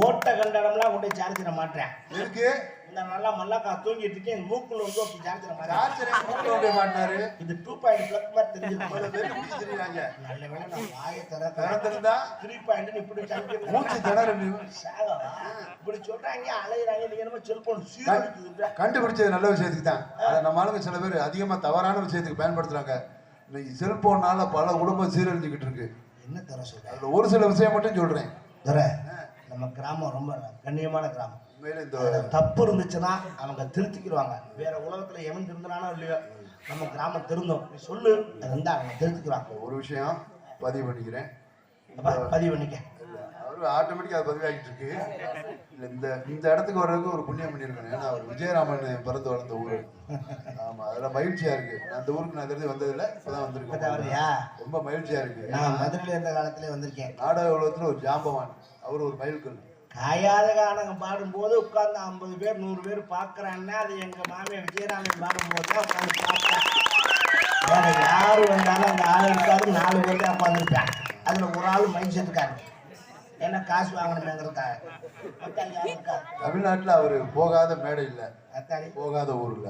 ஓட்ட கண்டடம்லாம் கொண்டு சார்ஜிட மாட்டேன். இருக்கு இந்த நல்லா மல்லாக்கா தூங்கிட்டு இருக்கேன். மூக்குல வந்து அப்படி சார்ஜிட மாட்டாரு. மாட்டாரு. இது 2.0 பிளக் மாதிரி தெரிஞ்சிருக்கு. தெரியுறாங்க. நல்ல வேளை நான் வாயை திறந்திருந்தா 3.0 இப்படி சார்ஜ் மூச்சு திணறு. சாகவா இப்படி சொல்றாங்க. அலையிறாங்க. நீங்க என்னமோ செல்போன் சீரழிக்குது. கண்டுபிடிச்சது நல்ல விஷயத்துக்கு தான். அதை நம்ம ஆளுங்க சில பேர் அதிகமா தவறான விஷயத்துக்கு பயன்படுத்துறாங்க. இன்னைக்கு செல்போனால பல குடும்பம் சீரழிஞ்சுக்கிட்டு இருக்கு. என்ன தர சொல்றேன்? அதுல ஒரு சில விஷயம் மட்டும் சொல்றேன். நம்ம கிராமம் ரொம்ப கண்ணியமான கிராமம். உண்மையில இந்த தப்பு இருந்துச்சுன்னா அவங்க திருத்திக்கிடுவாங்க. வேற உலகத்துல எவன் திருந்தினானோ இல்லையோ நம்ம கிராமம் திருந்தோம். நீ சொல்லு, அது வந்து அவங்க திருத்திக்குவாங்க. ஒரு விஷயம் பதிவு பண்ணிக்கிறேன். பதிவு பண்ணிக்க. அவரு ஆட்டோமேட்டிக்கா அது பதிவாகிட்டு இருக்கு. இந்த இந்த இடத்துக்கு வர்றதுக்கு ஒரு புண்ணியம் பண்ணியிருக்கணும். ஏன்னா அவர் விஜயராமன் பிறந்து வளர்ந்த ஊரு. ஆமா, அதெல்லாம் மகிழ்ச்சியா இருக்கு. அந்த ஊருக்கு நான் தெரிஞ்சு வந்ததில்ல, இப்பதான் வந்திருக்கேன். ரொம்ப மகிழ்ச்சியா இருக்கு. நான் மதுரையில இருந்த காலத்திலே வந்திருக்கேன். நாடக உலகத்துல ஒரு ஜாம்பவான் அவர், ஒரு மைல்கல். காயாத கானகம் பாடும்போது உட்கார்ந்து 50 பேர் 100 பேர் பாக்குறாங்கன்னா அது எங்க மாமியார் விஜயராமன் பாடும்போது தான் உட்காந்து பார்த்தேன். வேற யாரு வந்தாலும் அந்த ஆள் இருக்காரு. 4 பேர் தான் உட்காந்துருக்காங்க. அதுல ஒரு ஆள் மைண்ட் செட்டுக்காரு. என்ன காசு வாங்கணுமேங்கிறதுக்காக. தமிழ்நாட்டுல அவரு போகாத மேடை இல்ல, போகாத ஊர் இல்ல.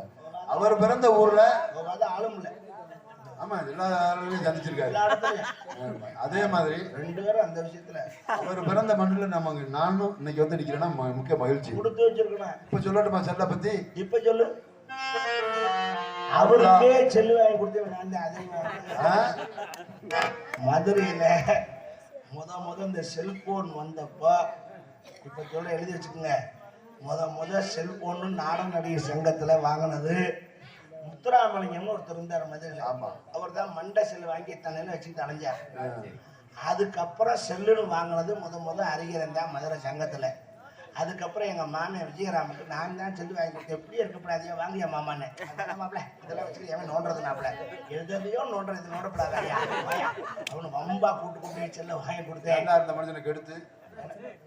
அவர் பிறந்த ஊர்ல போகாத ஆளும் இல்ல. ஆமா, எல்லா ஆளுகளையும் சந்திச்சிருக்காரு. அதே மாதிரி 2 பேரும் அந்த விஷயத்துல அவர் பிறந்த மண்ணில் நானும் இன்னைக்கு வந்து நிக்கிறேன்னா முக்கிய மகிழ்ச்சி. கொடுத்து வச்சிருக்கணும். இப்ப சொல்லட்டுமா செல்ல பத்தி? இப்ப சொல்லு. அவருக்கே செல்லு வாங்கி கொடுத்து மதுரையில முத இந்த செல்போன் வந்தப்போ, இப்ப சொல்ல எழுதி வச்சுக்கோங்க, முத செல்போன் நாடக நடிகர் சங்கத்துல வாங்கினது முத்துராமலிங்கம்னு ஒருத்தர் இருந்தார் மதுரையில. அவர் தான் மண்டை செல்லு வாங்கி தன்னையில வச்சுக்கிட்டு அலைஞ்சார். அதுக்கப்புறம் செல்லுன்னு வாங்கினது முத அறிஞர் தான் மதுரை சங்கத்துல. அதுக்கப்புறம் எங்க மாமன் விஜயராமுக்கு நான் தான் செல்லு வாங்கி கொடுத்தேன். எப்படி இருக்கப்படாதியா வாங்கியா மாமான்னு. மாப்பிள்ள இதெல்லாம் வச்சுட்டு எவன் நோண்டுறதுனாப்ல எதையோ நோண்டுறது நோண்டப்படாதையா அவனு வம்பா கூட்டு செல்ல வாங்கி கொடுத்தேன். அந்த மனுஷனுக்கு எடுத்து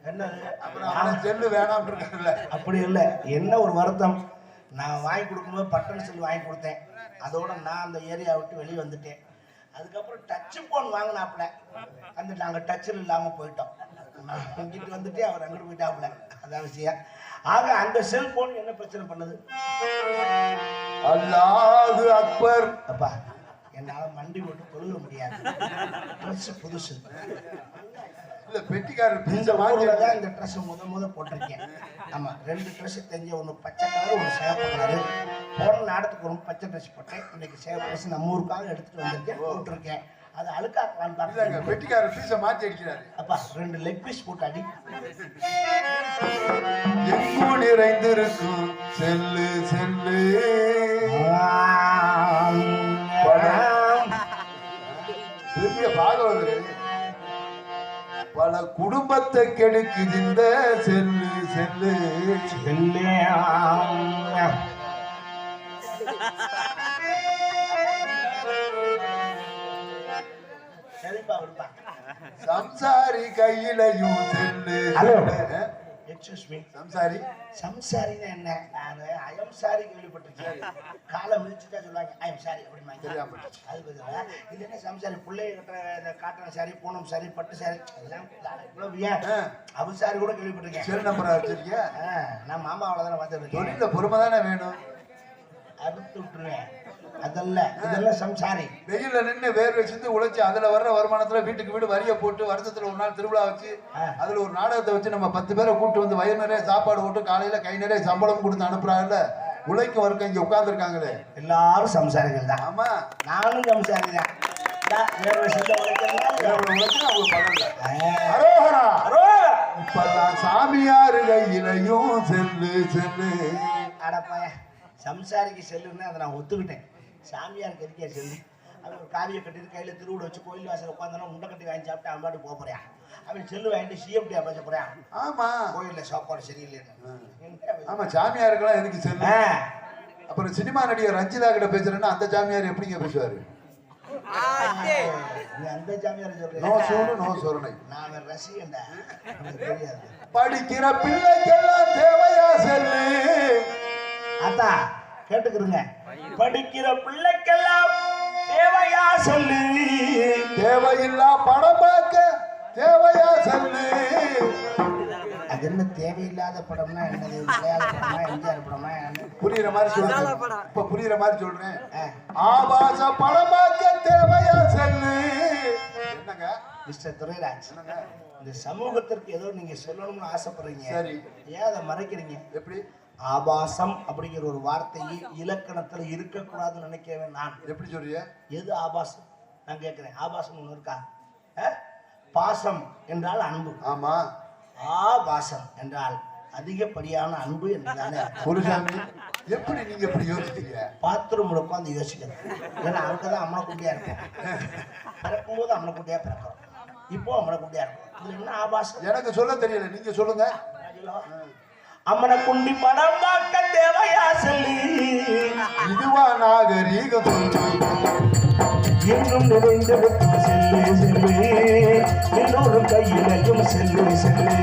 என்னது அப்புறம் செல்லு வேணாம் இருக்காருல்ல. அப்படி இல்லை. என்ன ஒரு வருத்தம், நான் வாங்கி கொடுக்கும்போது பட்டன் செல்லு வாங்கி கொடுத்தேன். அதோட நான் அந்த ஏரியா விட்டு வெளியே வந்துட்டேன். அதுக்கப்புறம் டச்சு போன் வாங்கினாப்புல. அந்த நாங்கள் டச்சில் இல்லாமல் போயிட்டோம். இங்கிட்டு வந்துட்டு அவர் அங்கிட்டு போயிட்டாப்புல. அதான் விஷயம். ஆக அந்த செல்போன் என்ன பிரச்சனை பண்ணது? அல்லாஹு அக்பர். அப்பா என்னால மண்டி போட்டு கொள்ள முடியாது. புதுசு இல்ல, பெட்டிக்காரர் இந்த ஊர்லதான் இந்த ட்ரெஸ் முத போட்டிருக்கேன். ஆமா, 2 ட்ரெஸ் தெரிஞ்ச, ஒண்ணு பச்சை கலர், ஒண்ணு சிவப்பு கலரு. போன நாடத்துக்கு ஒரு பச்சை ட்ரெஸ் போட்டேன். இன்னைக்கு சிவப்பு ட்ரெஸ் நம்ம ஊருக்காக எடுத்துட்டு வந்திருக்கேன், போட்டிருக்கேன். அது அழுக்காக்கலான்னு பாருங்க. பெட்டிக்காரர் பீஸை மாத்தி அடிக்கிறாரு. அப்பா 2 லெக் பீஸ் போட்டு அடி. எங்கு நிறைந்திருக்கும் செல்லு செல்லு பெரிய பாகவதரு. பல குடும்பத்தை கெடுக்குது இந்த செல்லு செல்லு செல்லு. சரிப்பா விடுப்பா. சம்சாரி கையிலையும் செல்லு. ஹலோ எக்ஸ்கியூஸ் மீ, சம்சாரி சம்சாரின்னா என்ன? நான் ஐஎம் சாரி கேள்விப்பட்டிருக்கேன். காலை மிதிச்சுட்டா சொல்லுவாங்க ஐஎம் சாரி அப்படிமாங்க. அது பதிலா இது என்ன சம்சாரி? பிள்ளைய கட்டுற காட்டுற சாரி, பூனம் சாரி, பட்டு சாரி, அதெல்லாம் இவ்வளவு ஏன் அவ சாரி கூட கேள்விப்பட்டிருக்கேன். சரி நம்பரா வச்சிருக்கியா? நான் மாமா அவ்வளோதானே பார்த்துருக்கேன். தொழில பொறுமை தானே வேணும். அறுத்து விட்டுருவேன். இதெல்லாம் சம்சாரி. வெயில்ல நின்று வேர்வை சிந்து உழைச்சு அதுல வர்ற வருமானத்துல வீட்டுக்கு வீடு வரிய போட்டு வருஷத்துல ஒரு நாள் திருவிழா வச்சு அதுல ஒரு நாடகத்தை வச்சு நம்ம 10 பேரை கூட்டு வந்து வயிறு நிறைய சாப்பாடு போட்டு காலையில கை நிறைய சம்பளம் கொடுத்து அனுப்புறாங்கல்ல. உழைக்கும் வர்க்கம் இங்க உட்கார்ந்துருக்காங்களே எல்லாரும் சம்சாரிகள் தான். ஆமா நானும் சம்சாரி தான். இப்பதான் சாமியாரு கையிலையும் செல்லு செல்லு. அடப்பாய சம்சாரிக்கு செல்லுன்னு அதை நான் ஒத்துக்கிட்டேன். சாமியாருக்கு எதுக்கே செல்லு? அவன் ஒரு காவியை கட்டிட்டு கையில் திருவிட வச்சு கோயில் வாசல் உட்காந்தானா உண்டை கட்டி வாங்கி சாப்பிட்டு அவன் பாட்டு போக போறான். அவன் செல்லு வாங்கிட்டு சிஎம்டியா பேச போறான். ஆமா கோயிலில் சாப்பாடு சரியில்லைன்னு. ஆமா சாமியாருக்கெல்லாம் எதுக்கு செல்லு? அப்புறம் சினிமா நடிகர் ரஞ்சிதா கிட்ட பேசுறேன்னா அந்த சாமியார் எப்படிங்க பேசுவாரு? அந்த சாமியார் நோ சூடு நோ சொரணை. நான் ரசிகண்டா தெரியாது. படிக்கிற பிள்ளைக்கெல்லாம் தேவையா செல்லு? அத்தா கேட்டுக்கிறங்க. படிக்கிற பிள்ளைக்கெல்லாம் தேவையா சொல்லு? தேவையில்லா படம் பார்க்க தேவையா சொல்லு? அது என்ன தேவையில்லாத படம்னா என்னது? விளையாட படமா, எம்ஜிஆர் படமா? புரியுற மாதிரி சொல்றேன். இப்ப புரியுற மாதிரி சொல்றேன். ஆபாச படம் பார்க்க தேவையா சொல்லு? என்னங்க மிஸ்டர் துரைராஜ், இந்த சமூகத்திற்கு ஏதோ நீங்க சொல்லணும்னு ஆசைப்படுறீங்க. சரி, ஏன் அதை மறைக்கிறீங்க? எப்படி? ஆபாசம் அப்படிங்கிற ஒரு வார்த்தையை இலக்கணத்துல இருக்கக்கூடாதுன்னு நினைக்கிறேன் நான். எப்படி சொல்றீங்க? எது ஆபாசம்? நான் கேட்கிறேன். ஆபாசம் ஒண்ணு இருக்கா? பாசம் என்றால் அன்பு. ஆமா. ஆபாசம் என்றால் அதிகப்படியான அன்பு என்றுதானே? குருசாமி எப்படி நீங்க எப்படி யோசிக்கிறீங்க? பாத்ரூம்ல உட்காந்து யோசிக்கிறேன். ஏன்னா அவருக்குதான் அம்மனை குட்டியா இருக்கும். பிறக்கும் போது அம்மனை குட்டியா பிறக்கும், இப்போ அம்மனை குட்டியா இருக்கும். இதுல என்ன ஆபாசம்? எனக்கு சொல்ல தெரியல, நீங்க சொல்லுங்க. அம்மனை குண்டி படம் பார்க்க தேவையா சொல்லி? இதுவா நாகரீகம்? என்றும் நிறைந்து செல்லு செல்லு, எல்லோரும் கையிலையும் செல்லு செல்லு.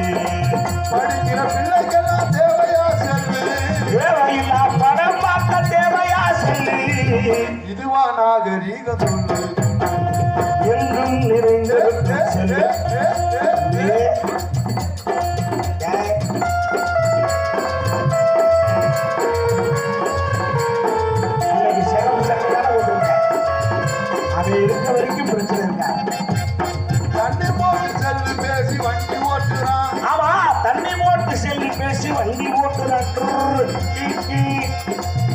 படிக்கிற பிள்ளைக்கெல்லாம் தேவையா செல்லு? தேவையில்லா படம் பார்க்க தேவையா சொல்லு? இதுவா நாகரீகம் சொல்லு? என்றும் நிறைந்து செல்லு. இருக்க வரைக்கும் பிரச்சனை இருக்கா? தண்ணி போட்டு செல்லு பேசி வண்டி ஓட்டுறான். ஆமா, தண்ணி போட்டு செல்லு பேசி வண்டி ஓட்டுறான்.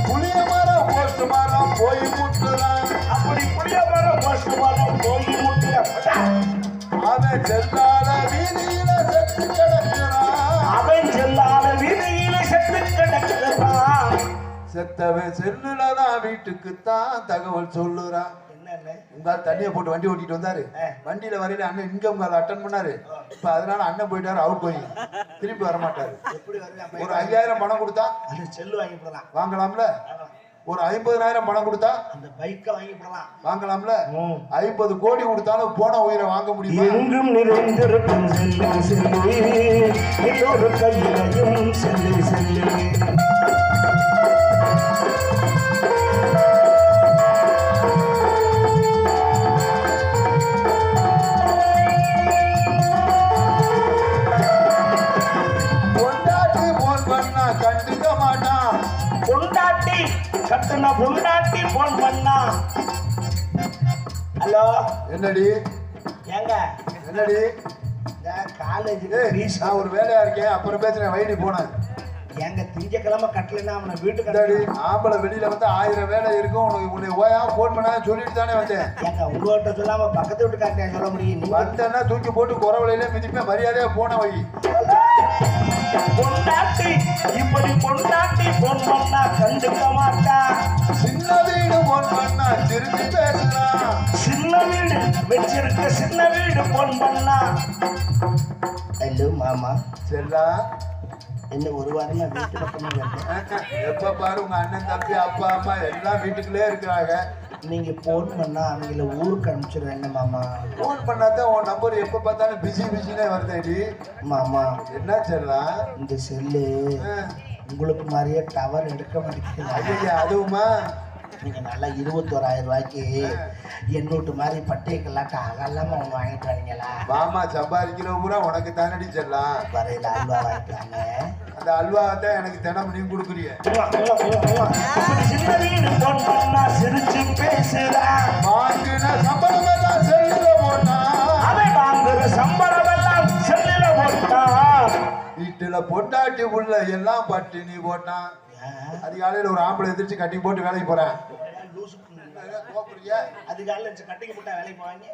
புளிய மரம் போட்டு மரம் போய் முட்டுறான். அப்படி புளிய மரம் போட்டு மரம் போய் முட்டுறான். அவன் செல்லாத வீதியில செத்து கிடக்கிறான். அவன் செல்லாத வீதியில செத்து கிடக்கிறான். செத்தவன் செல்லுலதான் வீட்டுக்குத்தான் தகவல் சொல்லுறான். உங்க தண்ணியை போட்டு வண்டி ஓட்டிட்டு வந்தாரு. வண்டியில வரையில அண்ணன் இன்கம் கால் அட்டன் பண்ணாரு. இப்ப அதனால அண்ணன் போயிட்டாரு, அவுட் கோயிங். திருப்பி வர மாட்டாரு. ஒரு 5000 பணம் கொடுத்தா செல்லு வாங்கி போடலாம், வாங்கலாம்ல. ஒரு 50,000 பணம் கொடுத்தா அந்த பைக்கை வாங்கி போடலாம், வாங்கலாம்ல. 50 கோடி கொடுத்தாலும் போன உயிரை வாங்க முடியுமா? எங்கும் நிறைந்திருக்கும் செல்லு செல்லு, எல்லோரு கையிலையும் செல்லு செல்லு. கண்டுக்க மாட்டான். பொண்டாட்டி கட்டுன பொண்டாட்டி போன் பண்ணா. ஹலோ, என்னடி ஏங்க என்னடி? காலேஜ் நான் ஒரு வேலையா இருக்கேன், அப்புறம் பேசுறேன், வைடி போனேன். எங்க திங்கக்கிழமை கட்டலன்னா அவனை வீட்டுக்கு ஆம்பளை வெளியில வந்து 1000 வேலை இருக்கும். உன்னை ஓயா போன் பண்ண சொல்லிட்டு தானே வந்தேன். ஏங்க உங்கள்கிட்ட சொல்லாம பக்கத்து வீட்டுக்காரங்க சொல்ல முடியும்? வந்தேன்னா தூக்கி போட்டு குறவலையில மிதிப்பேன், மரியாதையா போன வை. பொண்டாட்டி இப்படி பொண்டாட்டி போன் பண்ணா கண்டுக்க மாட்டா. சின்ன வீடு போன் பண்ணா சிரிச்சு பேசுறான். சின்ன வீடு வச்சிருக்க சின்ன வீடு போன் பண்ணா. ஹலோ மாமா. செல்லா இன்னும் ஒரு வாரமா வீட்டு பக்கமே எப்ப பாரு உங்க அண்ணன் தம்பி அப்பா அம்மா எல்லாம் வீட்டுக்குள்ளே இருக்கிறாங்க. நீங்க போன் பண்ணா அவங்கள ஊருக்கு அனுப்பிச்சிருவேன் மாமா. போன் பண்ணாதான் உன் நம்பர் எப்ப பார்த்தாலும் பிஸினே வருதேடி. மாமா என்ன செல்லாம் இந்த செல்லு உங்களுக்கு மாதிரியே டவர் எடுக்க மாட்டேங்குது. ஐயா அதுவுமா நீங்க நல்லா 21,000 ரூபாய்க்கு என்னோட்டு மாதிரி பட்டைக்கெல்லாம் அகல்லாம ஒன்று வாங்கிட்டு வரீங்களா? மாமா சம்பாதிக்கிற பூரா உனக்கு தானடி செல்லாம். வரையில அல்வா வாங்கிட்டாங்க. அந்த அல்வாவை தான் எனக்கு தினம் நீ கொடுக்குறிய. சிரிச்சு பேசுறான் வாங்கின சம்பளம் எல்லாம் செல்லுல போட்டான். அவன் வாங்குற சம்பளம் எல்லாம் செல்லுல போட்டான். வீட்டுல பொண்டாட்டி உள்ள எல்லாம் பட்டினி போட்டான். அதிகாலையில ஒரு ஆம்பளை எதிர்த்து கட்டி போட்டு வேலைக்கு போறேன். அதிகாலையில கட்டிக்கு போட்டா வேலைக்கு போவாங்க.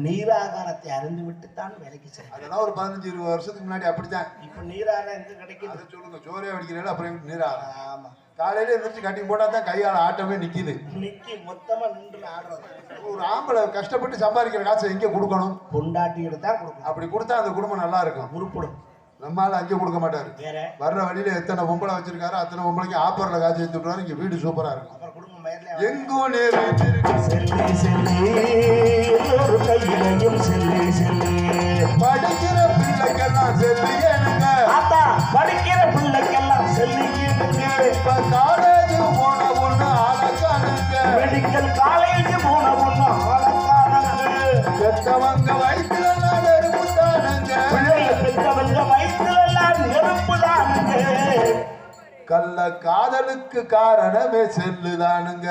நீராகாரத்தை அறிந்து விட்டுத்தான் வேலைக்கு செய்யும். அதெல்லாம் ஒரு 15-20 வருஷத்துக்கு முன்னாடி அப்படித்தான். இப்ப நீராகாரம் எங்க கிடைக்குது? அதை சொல்லுங்க. ஜோரே அடிக்கிறேன் அப்புறம் நீராகாரம். ஆமா காலையில எதிர்த்து கட்டி போட்டா தான் கையால ஆட்டமே நிக்குது. நிக்கி மொத்தமா நின்று ஆடுறது. ஒரு ஆம்பளை கஷ்டப்பட்டு சம்பாதிக்கிற காசை எங்க கொடுக்கணும்? பொண்டாட்டிகிட்ட தான் கொடுக்கணும். அப்படி கொடுத்தா அந்த குடும்பம் நல்லா இருக்கும். உருப்படும். நம்மால அங்கே கொடுக்க மாட்டாரு. வர்ற வழியில எத்தனை பொம்பளை வச்சிருக்காரு அத்தனை பொம்பளைக்கு ஆப்பர்ல காய்ச்சி எடுத்துட்டாரு. இங்க வீடு சூப்பரா இருக்கும். எங்கோ நேரு செல்லி செல்லி ஒரு கையிலையும் செல்லி செல்லி படிக்கிற பிள்ளைக்கெல்லாம் செல்லி ஏனுங்க. ஆத்தா படிக்கிற பிள்ளைக்கெல்லாம் செல்லி ஏனுங்க. இப்ப காலேஜ் போன பொண்ணு ஆளக்கானுங்க. மெடிக்கல் காலேஜ் போன பொண்ணு ஆளக்கானுங்க. பெத்தவங்க வயிற்றுல நெருப்பு தானுங்க. பெத்தவங்க வயிற்றுல நெருப்பு தானுங்க. கள்ள காதலுக்கு காரணமே செல்லுதானுங்க.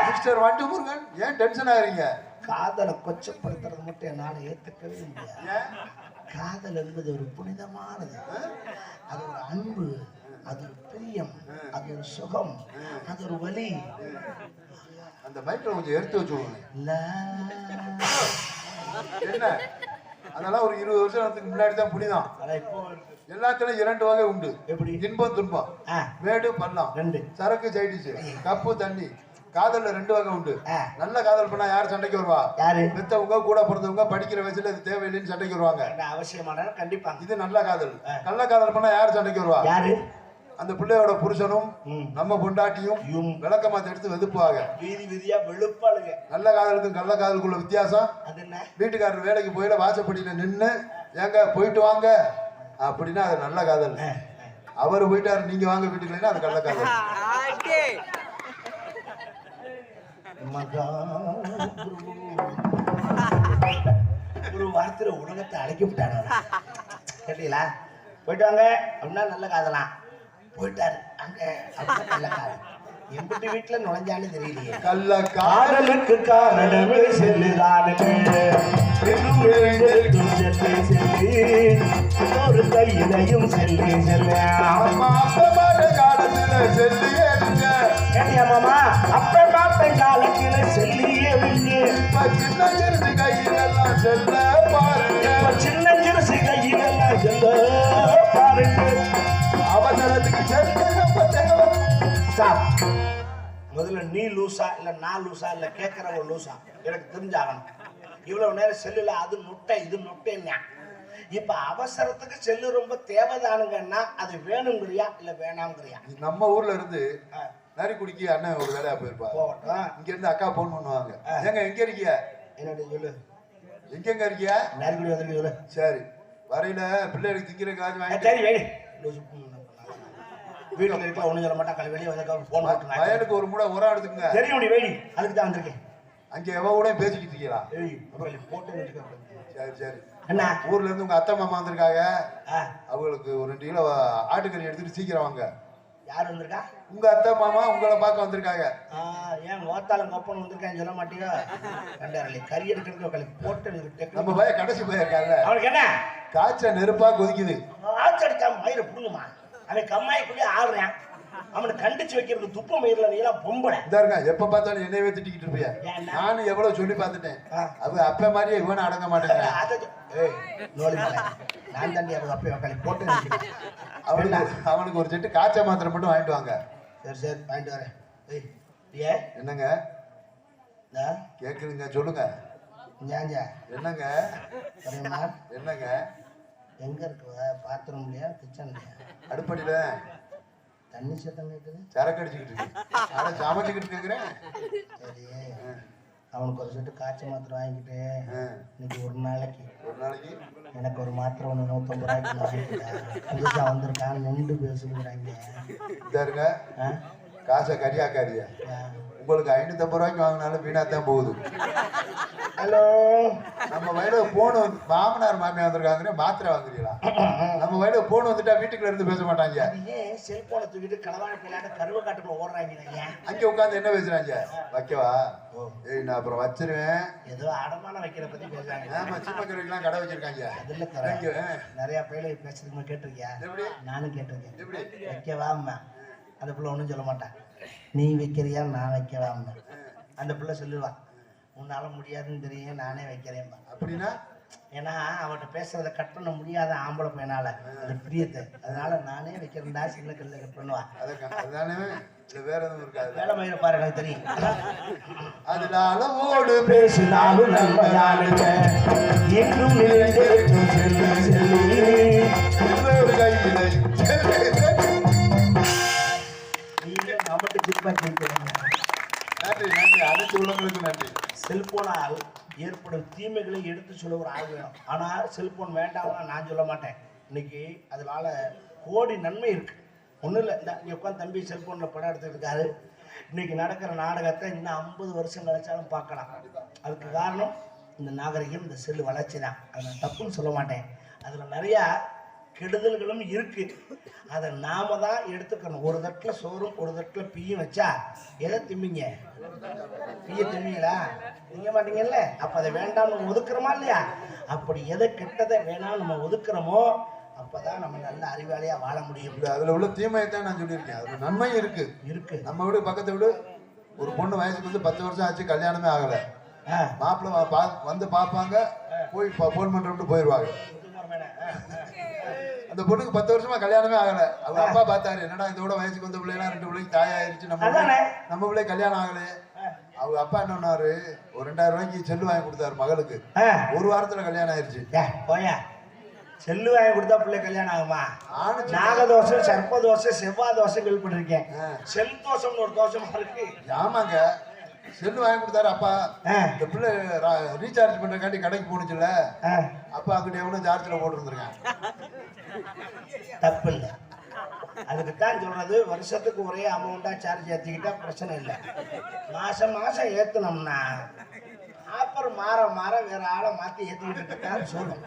மிஸ்டர் வண்டு முருகன் ஏன் டென்ஷன் ஆகிறீங்க? காதலை கொச்சப்படுத்துறது மட்டும் என்னால ஏத்துக்கவே முடியாது. காதல் என்பது ஒரு புனிதமானது. அது ஒரு அன்பு, அது ஒரு பிரியம், அது ஒரு சுகம், அது ஒரு வலி. அந்த மைக்ல கொஞ்சம் எடுத்து வச்சுக்கோங்க. என்ன அதெல்லாம் ஒரு 20 வருஷத்துக்கு முன்னாடி தான் புரியுதான். எல்லாத்துலயும் 2 வகை உண்டு. எப்படி? இன்பம் துன்பம், மேடு பள்ளம், 2 சரக்கு சைடிஸ், கப்பு தண்ணி. காதல்ல 2 வகை உண்டு. நல்ல காதல் பண்ணா யார் சண்டைக்கு வருவா? யாரு? பெத்தவங்க கூட பிறந்தவங்க படிக்கிற வயசுல இது தேவையில்லைன்னு சண்டைக்கு வருவாங்க. அவசியமான கண்டிப்பா. இது நல்ல காதல். கள்ள காதல் பண்ணா யார் சண்டைக்கு வருவா? யாரு? அந்த பிள்ளையோட புருஷனும் நம்ம பொண்டாட்டியும் விளக்கமாத்த எடுத்து வெதுப்புவாங்க. வீதி வீதியா வெளுப்பாளுங்க. நல்ல காதலுக்கும் கள்ள காதலுக்குள்ள வித்தியாசம் அது என்ன? வீட்டுக்காரர் வேலைக்கு போயிட வாசப்படியில நின்று ஏங்க போயிட்டு வாங்க அப்படின்னா அது நல்ல காதல். அவரு போயிட்டாரு நீங்க வாங்க வீட்டுக்குள்ளா அது கள்ள காதல். ஒரு வார்த்தை உலகத்தை அழைக்க விட்டாங்க. கேட்டீங்களா? போயிட்டு வாங்க அப்படின்னா நல்ல காதலாம். போயிட்டாரு அங்க நல்ல காதல். எம்பிட்டு வீட்டுல நுழைஞ்சாலும் தெரியலையே. கள்ள காதலுக்கு காரணமே செல்லுதானுங்க. ஒரு கையிலையும் செல்லி செல்ல காலத்துல செல்லியே மாமா அப்ப பார்த்த காலத்துல செல்லியே சின்ன சிறுசு கையிலெல்லாம் செல்ல பாருங்க. சின்ன சிறுசு கையிலெல்லாம் செல்ல பாருங்க. அவசரத்துக்கு முதல்ல நீ லூசா இல்ல நான் லூசா இல்ல கேட்கறவங்க லூசா எனக்கு தெரிஞ்சாகணும். இவ்வளவு நேரம் செல்லுல அது நுட்டை இது நுட்டைன்னா இப்ப அவசரத்துக்கு செல்லு ரொம்ப தேவைதானுங்கன்னா அது வேணுங்கிறியா இல்ல வேணாங்கிறியா? நம்ம ஊர்ல இருந்து நரிக்குடிக்கு அண்ணன் ஒரு வேலையா போயிருப்பா. இங்க இருந்து அக்கா போன் பண்ணுவாங்க. ஏங்க எங்க இருக்கிய? என்னோட சொல்லு. எங்க இருக்கிய? நரிக்குடி வந்து சொல்லு. சரி வரையில பிள்ளைகளுக்கு திங்கிறதுக்கு வாங்கி வீட்டுல இருக்க ஒண்ணு சொல்ல மாட்டா. கலை வெளியே வந்து வயலுக்கு ஒரு முறை உரம் எடுத்துக்கங்க. தெரியும் நீ வேடி அதுக்கு தான் வந்திருக்கேன். அங்க எவ கூட பேசிக்கிட்டு இருக்கீங்களா? போட்டு சரி சரி. என்ன ஊர்ல இருந்து உங்க அத்தை மாமா வந்திருக்காங்க. அவங்களுக்கு ஒரு 2 கிலோ ஆட்டுக்கறி எடுத்துட்டு சீக்கிரம் வாங்க. யார் வந்திருக்கா? உங்க அத்தை மாமா உங்களை பார்க்க வந்திருக்காங்க. ஏன் ஓத்தாலும் கப்பன் வந்திருக்கான்னு சொல்ல மாட்டியா? கண்டாரலி கறி எடுக்கிறதுக்கு போட்டு நம்ம பையன் கடைசி பையன் இருக்காங்க. அவனுக்கு என்ன காய்ச்சல் நெருப்பா கொதிக்குது. காய்ச்சடிக்காம மயிரை புடுங்குமா? அவன் கம்மாய்க்குள்ளேயே ஆடுறான். அவனை கண்டிச்சு வைக்கிறது துப்ப மயிரில் நீ எல்லாம் பொம்பளை இதாருங்க. எப்ப பார்த்தாலும் என்னையவே திட்டிக்கிட்டு இருப்பியா? நானும் எவ்வளவு சொல்லி பார்த்துட்டேன். அவ அப்ப மாதிரியே இவனை அடங்க மாட்டேங்க. நான் தண்டி அவங்க அப்ப போட்டு அவனுக்கு ஒரு செட்டு காய்ச்சல் மாத்திரை மட்டும் வாங்கிட்டு வாங்க. சரி சரி வாங்கிட்டு வரேன். என்னங்க கேக்குதுங்க சொல்லுங்க. என்னங்க என்னங்க எங்க இருக்கு? பாத்ரூம் இல்லையா கிச்சன் இல்லையா? அடுப்படியில தண்ணி சத்தம் கேட்குது. சரக்கு அடிச்சுக்கிட்டு இருக்கு. ஆனா சமைச்சுக்கிட்டு கேட்குறேன். சரி, அவனுக்கு ஒரு செட்டு காய்ச்ச மாத்திரை வாங்கிட்டு இன்னைக்கு ஒரு நாளைக்கு எனக்கு ஒரு மாத்திரை ஒன்று 150 ரூபாய்க்கு வாங்கிட்டேன். புதுசாக வந்திருக்கான் நின்று பேசுகிறாங்க. இருங்க, காசை கரியாக்காரியா? உங்களுக்கு 550 ரூபாய்க்கு வாங்கினாலும் வீணா தான் போகுது. ஹலோ, நம்ம வயல போன் வந்து மாமனார் மாமியா வந்திருக்காங்க, மாத்திரை வாங்குறீங்களா? நம்ம வயல போன் வந்துட்டா வீட்டுக்குள்ள இருந்து பேச மாட்டாங்க. ஏன் செல்போனை தூக்கிட்டு களவாணி பிள்ளையாட்ட கருவ காட்டுக்குள்ள ஓடுறாங்க? அங்கே உட்காந்து என்ன பேசுறாங்க? வைக்கவா? ஏய், நான் அப்புறம் வச்சிருவேன். ஏதோ அடமானம் வைக்கிற பத்தி பேசுறாங்க. ஆமா, சின்ன கருவிக்கெல்லாம் கடை வச்சிருக்காங்க. அதுல நிறைய பேரை பேசுறதுமே கேட்டிருக்கியா? நானும் கேட்டிருக்கேன். வைக்கவாம்மா, அந்த பிள்ளை ஒன்றும் சொல்ல மாட்டான். நீ வைக்கிறியா நான் வைக்கவாம்மா. அந்த பிள்ளை சொல்லுவா, உன்னால முடியாதுன்னு தெரியும், நானே வைக்கிறேன். அப்படின்னா ஏன்னா அவட்ட பேசுறத கட் பண்ண முடியாத ஆம்பளை பையனால அந்த பிரியத்தை, அதனால நானே வைக்கிறேன்டா. சின்ன கல்ல கட் பண்ணுவா. அதுதானே, வேற எதுவும் இருக்காது. வேலை மயிர பாரு, எனக்கு தெரியும். அதுல அளவோடு பேசினாலும் நன்மையானுங்க என்றும் நிறைந்திருக்கும் செல்வி செல்வி இன்னொரு கையிலை நீங்க நம்மட்டு ஜிப்பா கேட்கிறீங்க. நன்றி நன்றி, அனைத்து உள்ளவங்களுக்கு நன்றி. செல்போனால் ஏற்படும் தீமைகளை எடுத்து சொல்ல ஒரு ஆள் வேணும். ஆனால் செல்போன் வேண்டாம்னா நான் சொல்ல மாட்டேன். இன்னைக்கு அதனால கோடி நன்மை இருக்கு. ஒன்றும் இல்லை, இந்த இங்கே உட்காந்து தம்பி செல்போனில் படம் எடுத்துட்டு இருக்காரு. இன்னைக்கு நடக்கிற நாடகத்தை இன்னும் 50 வருஷம் கழிச்சாலும் பார்க்கலாம். அதுக்கு காரணம் இந்த நாகரிகம், இந்த செல்லு வளர்ச்சி தான். அதை நான் தப்புன்னு சொல்ல மாட்டேன். அதில் நிறையா கெடுதல்களும் இருக்கு. அதை நாம தான் எடுத்துக்கணும். ஒரு தட்டில் சோறும் ஒரு தட்டில் பீயும் வச்சா எதை திம்பிங்க? பீய திம்பிங்களா? திங்க மாட்டீங்கல்ல. அப்போ அதை வேண்டாம் நம்ம ஒதுக்குறோமா இல்லையா? அப்படி எதை கெட்டதை வேணாம் நம்ம ஒதுக்குறோமோ அப்பதான் நம்ம நல்ல அறிவாளியா வாழ முடியும். அதுல உள்ள தீமையை தான் நான் சொல்லியிருக்கேன். அதுல நன்மையும் இருக்கு. நம்ம வீடு பக்கத்து வீடு ஒரு பொண்ணு வயசுக்கு வந்து 10 வருஷம் ஆச்சு, கல்யாணமே ஆகல. மாப்பிள்ளை வந்து பார்ப்பாங்க, போய் போன் பண்றோம்னு போயிடுவாங்க. அந்த பொண்ணுக்கு 10 வருஷமா கல்யாணமே ஆகல. அவங்க அப்பா பார்த்தாரு, என்னடா இதோட வயசுக்கு வந்த பிள்ளைலாம் 2 பிள்ளைக்கு தாயாயிருச்சு, நம்ம பிள்ளை கல்யாணம் ஆகலையே. அவங்க அப்பா என்ன பண்ணாரு, ஒரு 2000 ரூபாய்க்கு செல்லு வாங்கி கொடுத்தாரு மகளுக்கு. ஒரு வாரத்துல கல்யாணம் ஆயிருச்சு. செல்லு வாங்கி கொடுத்தா பிள்ளை கல்யாணம் ஆகுமா? நாகதோஷம், சர்ப்பதோஷம், செவ்வாய் தோஷம் கேள்விப்பட்டிருக்கேன். செல் தோஷம்னு ஒரு தோஷமா இருக்கு. ஆமாங்க, செல்லு வாங்கி கொடுத்தாரு அப்பா. இந்த பிள்ளை ரீசார்ஜ் பண்றக்காண்டி கடைக்கு போனுச்சுல்ல, அப்பா அங்கிட்ட எவனும் சார்ஜ்ல போட்டு இருந்திருக்கான். தப்பு இல்லை. அதுக்குத்தான் சொல்றது, வருஷத்துக்கு ஒரே அமௌண்டா சார்ஜ் ஏற்றிக்கிட்டா பிரச்சனை இல்லை. மாசம் மாசம் ஏத்தனோம்னா அப்புறம் மாற மாற வேற ஆளை மாத்தி ஏத்திக்கிட்டு இருக்கான்னு சொல்லும்.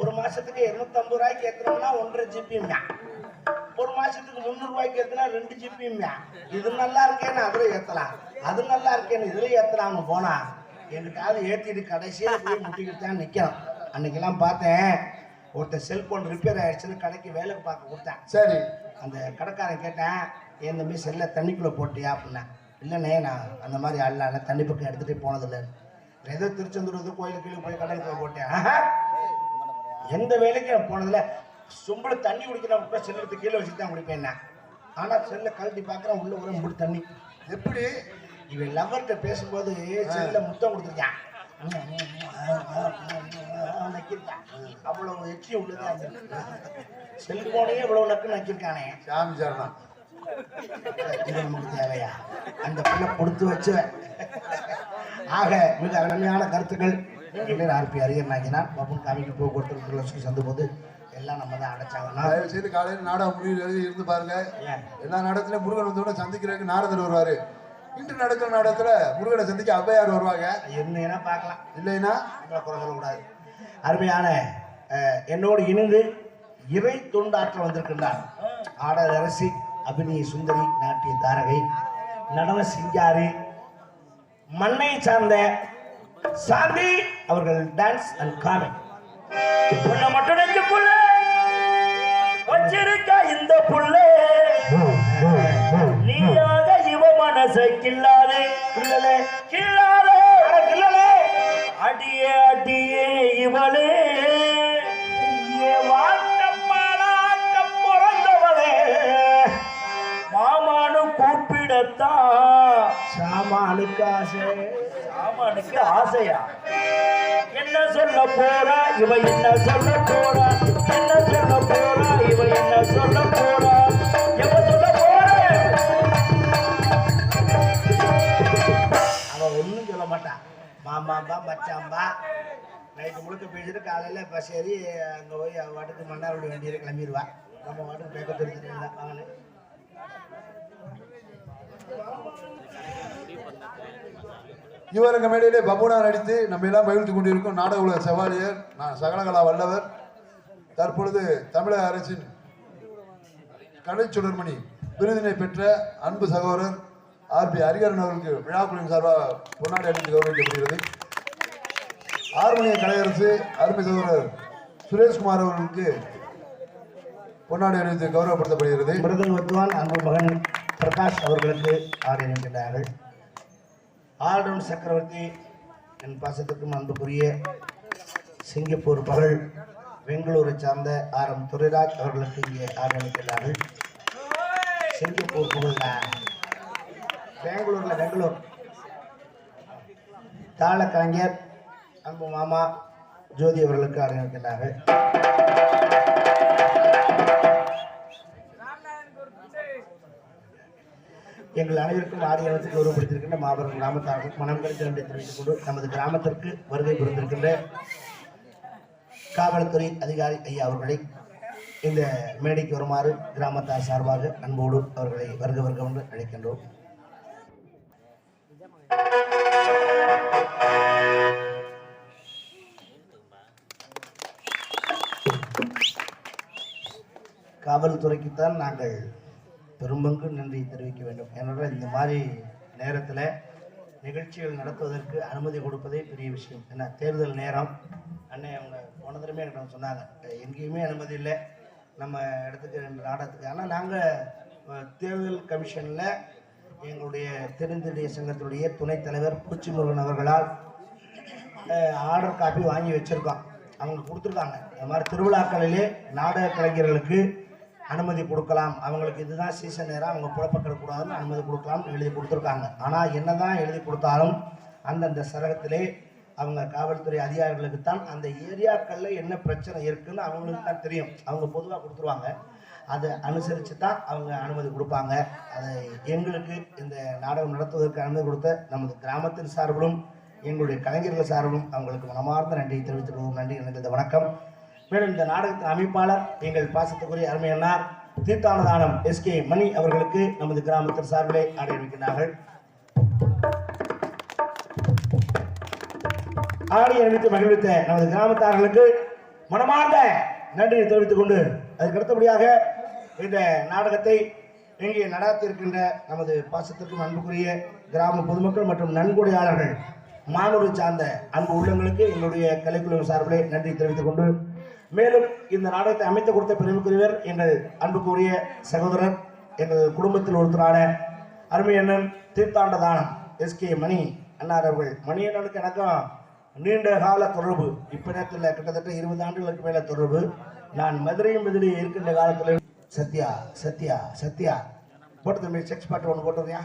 ஒரு மாசத்துக்கு 250 ரூபாய்க்கு ஏத்தனோம்னா 1.5 GB. ஒரு மாசத்துக்கு 300 ரூபாய்க்கு ஏத்தினா 2 GB. இது நல்லா இருக்கேன்னு அதுல ஏத்தலாம், அது நல்லா இருக்கேன்னு இதுல ஏத்தலாம்னு போனா எங்கிட்டாவது ஏத்திட்டு கடைசியா போய் முட்டிக்கிட்டு தான் நிக்கணும். அன்னைக்கெல்லாம் பார்த்தேன், ஒருத்தர் செல்போன் ரிப்பேர் ஆயிடுச்சுன்னு கடைக்கு வேலைக்கு பார்க்க கொடுத்தேன். சரி, அந்த கடைக்காரன் கேட்டேன், என் தம்பி செல்ல தண்ணிக்குள்ளே போட்டியா அப்படின்னா. இல்லைண்ணே, நான் அந்த மாதிரி அல்லால தண்ணி பக்கம் எடுத்துகிட்டே போனதில்லை. ஏதோ திருச்செந்தூர் கோயிலுக்கு கீழே போய் கடைக்குள்ள போட்டேன். எந்த வேலைக்கு நான் போனதில்லை. சொம்பளை தண்ணி குடிக்கிறேன் கூட செல்லத்து கீழே வச்சுட்டு தான் குடிப்பேன். ஆனால் செல்லை கழட்டி பார்க்குறேன், உள்ள ஒரு முடி தண்ணி. எப்படி இவன் லவர்கிட்ட பேசும்போது செல்ல முத்தம் கொடுத்துருக்கான், அவ்வளவு எச்சி உள்ளதா செல்போனையே இவ்வளவு நக்கு நக்கிருக்கானே. சாமி சரணம், இது நமக்கு தேவையா? அந்த பிள்ளை கொடுத்து வச்சுவேன். ஆக மிக அருமையான கருத்துக்கள். ஆர்பி அரியர் நாக்கினார் பப்புன் காமிக்கு போக்குவரத்து சந்த போது எல்லாம் நம்ம தான் அடைச்சாங்கன்னா தயவு செய்து காலையில் நாடகம் முடிவு எழுதி இருந்து பாருங்க. எல்லா நாடகத்திலும் முருகன் வந்தோட சந்திக்கிறதுக்கு நாரதர் வருவாரு. இன்று நடக்கிற நாடகத்துல முருகனை சந்திக்க ஔவையார் வருவாங்க. இருந்தீங்கன்னா பார்க்கலாம், இல்லைன்னா குறை சொல்லக்கூடாது. அருமையான என்னோடு இணைந்து இறை தொண்டாற்ற வந்திருக்கின்றார் ஆடல் அரசி, அபிநய சுந்தரி, நாட்டிய தாரகை, நடன சிங்காரி, மண்ணை சார்ந்த சாந்தி அவர்கள் டான்ஸ் அண்ட் காமெடி. புள்ள மட்டும் நெஞ்சு புள்ள வச்சிருக்கா இந்த புள்ள, நீயாக இவ மனசை கில்லாதே கிள்ளலே கில்லாதே கிள்ளலே, அடியே அடியே இவளே வாட்டம்மாளாட்டம் பிறந்தவளே, மாமானு கூப்பிடத்தான் சாமானுக்கு ஆசை. சாமானுக்கு ஆசையா? என்ன சொல்ல போறா இவ, என்ன சொல்ல போறா, என்ன சொல்ல போறா இவ, என்ன சொல்ல போறா, எவ சொல்ல போறா மாட்டான். மாமாம்பா மச்சாம்பா நைட்டு முழுக்க பேசிட்டு காலையில் பஸ் ஏறி அங்கே போய் வாட்டுக்கு மன்னார்குடி வண்டியில் கிளம்பிடுவா. நம்ம வாட்டுக்கு பேக்க தெரிஞ்சுட்டு வாங்கன்னு இவருக்கு மேடையிலே பபுனா நடித்து நம்ம எல்லாம் மகிழ்ந்து கொண்டிருக்கும் நாடக உலக செவாலியர் சகலகலா வல்லவர் தற்பொழுது தமிழக அரசின் கலை சுடர்மணி விருதினை பெற்ற அன்பு சகோதரர் RB ஹரிகரன் அவர்களுக்கு விழாக்குழுவின் சார்பாக பொன்னாடை அணிந்து கௌரவிக்கப்படுகிறது. ஆர்மோனிய கலையரசு அருமை சகோதரர் சுரேஷ்குமார் அவர்களுக்கு பொன்னாடை அணிவித்து கௌரவப்படுத்தப்படுகிறது. மிருதங்கத்துவான் அன்பு மகன் பிரகாஷ் அவர்களுக்கு ஆடை அணிகின்றார்கள். ஆல்ரவுண்ட் சக்கரவர்த்தி என் பாசத்துக்கும் அன்புக்குரிய சிங்கப்பூர் பகல் பெங்களூரை சார்ந்த RM துரைராஜ் அவர்களுக்கு இங்கே ஆடை அணிகின்றார்கள். சிங்கப்பூர் புகழ் பெங்களூர் தாள கலைஞர் அன்பு மாமா ஜோதி அவர்களுக்கு ஆடை அணிகின்றார்கள். எங்கள் அனைவருக்கும் ஆடியனத்துக்கு கௌரவப்படுத்தியிருக்கின்ற மாபெரும் கிராமத்தாருக்கு மனம் கழித்து நன்றி தெரிவித்துக் கொண்டு நமது கிராமத்திற்கு வருகை புரிந்திருக்கின்ற காவல்துறை அதிகாரி ஐயா அவர்களை இந்த மேடைக்கு வருமாறு கிராமத்தார் சார்பாக அன்போடு அவர்களை வருக என்று அழைக்கின்றோம். காவல்துறைக்குத்தான் நாங்கள் பெரும்பங்கு நன்றி தெரிவிக்க வேண்டும். ஏனென்றால் இந்த மாதிரி நேரத்தில் நிகழ்ச்சிகள் நடத்துவதற்கு அனுமதி கொடுப்பதே பெரிய விஷயம். ஏன்னா தேர்தல் நேரம் அன்னை அவங்க போன தடவை என்கிட்ட சொன்னாங்க, எங்கேயுமே அனுமதி இல்லை நம்ம இடத்துக்கு ரெண்டு நாடகத்துக்கு. ஆனால் நாங்கள் தேர்தல் கமிஷனில் எங்களுடைய தெருந்தடிய சங்கத்தினுடைய துணைத் தலைவர் பூச்சிமுருகன் அவர்களால் ஆர்டர் காப்பி வாங்கி வச்சுருக்கோம். அவங்க கொடுத்துருக்காங்க, இந்த மாதிரி திருவிழாக்களிலே நாடக கலைஞர்களுக்கு அனுமதி கொடுக்கலாம், அவங்களுக்கு இதுதான் சீசன் நேரம், அவங்க புழப்பக்கிடக்கூடாதுன்னு அனுமதி கொடுக்கலாம்னு எழுதி கொடுத்துருக்காங்க. ஆனால் என்ன தான் எழுதி கொடுத்தாலும் அந்தந்த சரகத்திலே அவங்க காவல்துறை அதிகாரிகளுக்கு தான் அந்த ஏரியாக்களில் என்ன பிரச்சனை இருக்குன்னு அவங்களுக்கு தான் தெரியும். அவங்க பொதுவாக கொடுத்துருவாங்க, அதை அனுசரித்து தான் அவங்க அனுமதி கொடுப்பாங்க. அதை எங்களுக்கு இந்த நாடகம் நடத்துவதற்கு அனுமதி கொடுத்த நமது கிராமத்தின் சார்பிலும் எங்களுடைய கலைஞர்கள் சார்பிலும் அவங்களுக்கு மனமார்ந்த நன்றியை தெரிவித்துக் கொள்வோம். நன்றி நிறைந்த வணக்கம். மேலும் இந்த நாடகத்தின் அமைப்பாளர் எங்கள் பாசத்துக்குரிய அருமையன்னார் தீர்த்தானதானம் SK மணி அவர்களுக்கு நமது கிராமத்தின் சார்பிலே ஆடை அணிவிக்கின்றார்கள். ஆடி அணிவித்து மகிழ்வித்த நமது கிராமத்தார்களுக்கு மனமார்ந்த நன்றியை தெரிவித்துக் கொண்டு அதுக்கு அடுத்தபடியாக இந்த நாடகத்தை இங்கே நடாத்தியிருக்கின்ற நமது பாசத்திற்கும் அன்புக்குரிய கிராம பொதுமக்கள் மற்றும் நன்கொடையாளர்கள் மானூரை சார்ந்த அன்பு உள்ளங்களுக்கு எங்களுடைய கலைக்குழு சார்பிலே நன்றி தெரிவித்துக் கொண்டு, மேலும் இந்த நாடகத்தை அமைத்து கொடுத்த பெருமைக்குரியவர் எங்கள் அன்புக்குரிய சகோதரர் எங்கள் குடும்பத்தில் ஒருத்தரான அருமை அண்ணன் தீர்த்தாண்டதானம் SK மணி அண்ணார் அவர்கள். மணி அண்ணனுக்கு எனக்கும் நீண்ட கால தொடர்பு, இப்போ நேரத்தில் கிட்டத்தட்ட 20 ஆண்டுகளுக்கு மேலே தொடர்பு. நான் மதுரையும் இருக்கின்ற காலத்தில் சத்யா சத்யா சத்யா போட்டு தம்பி செக்ஸ் பாட்டு ஒன்று போட்டுறியா?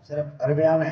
சிறப்பு அருமையான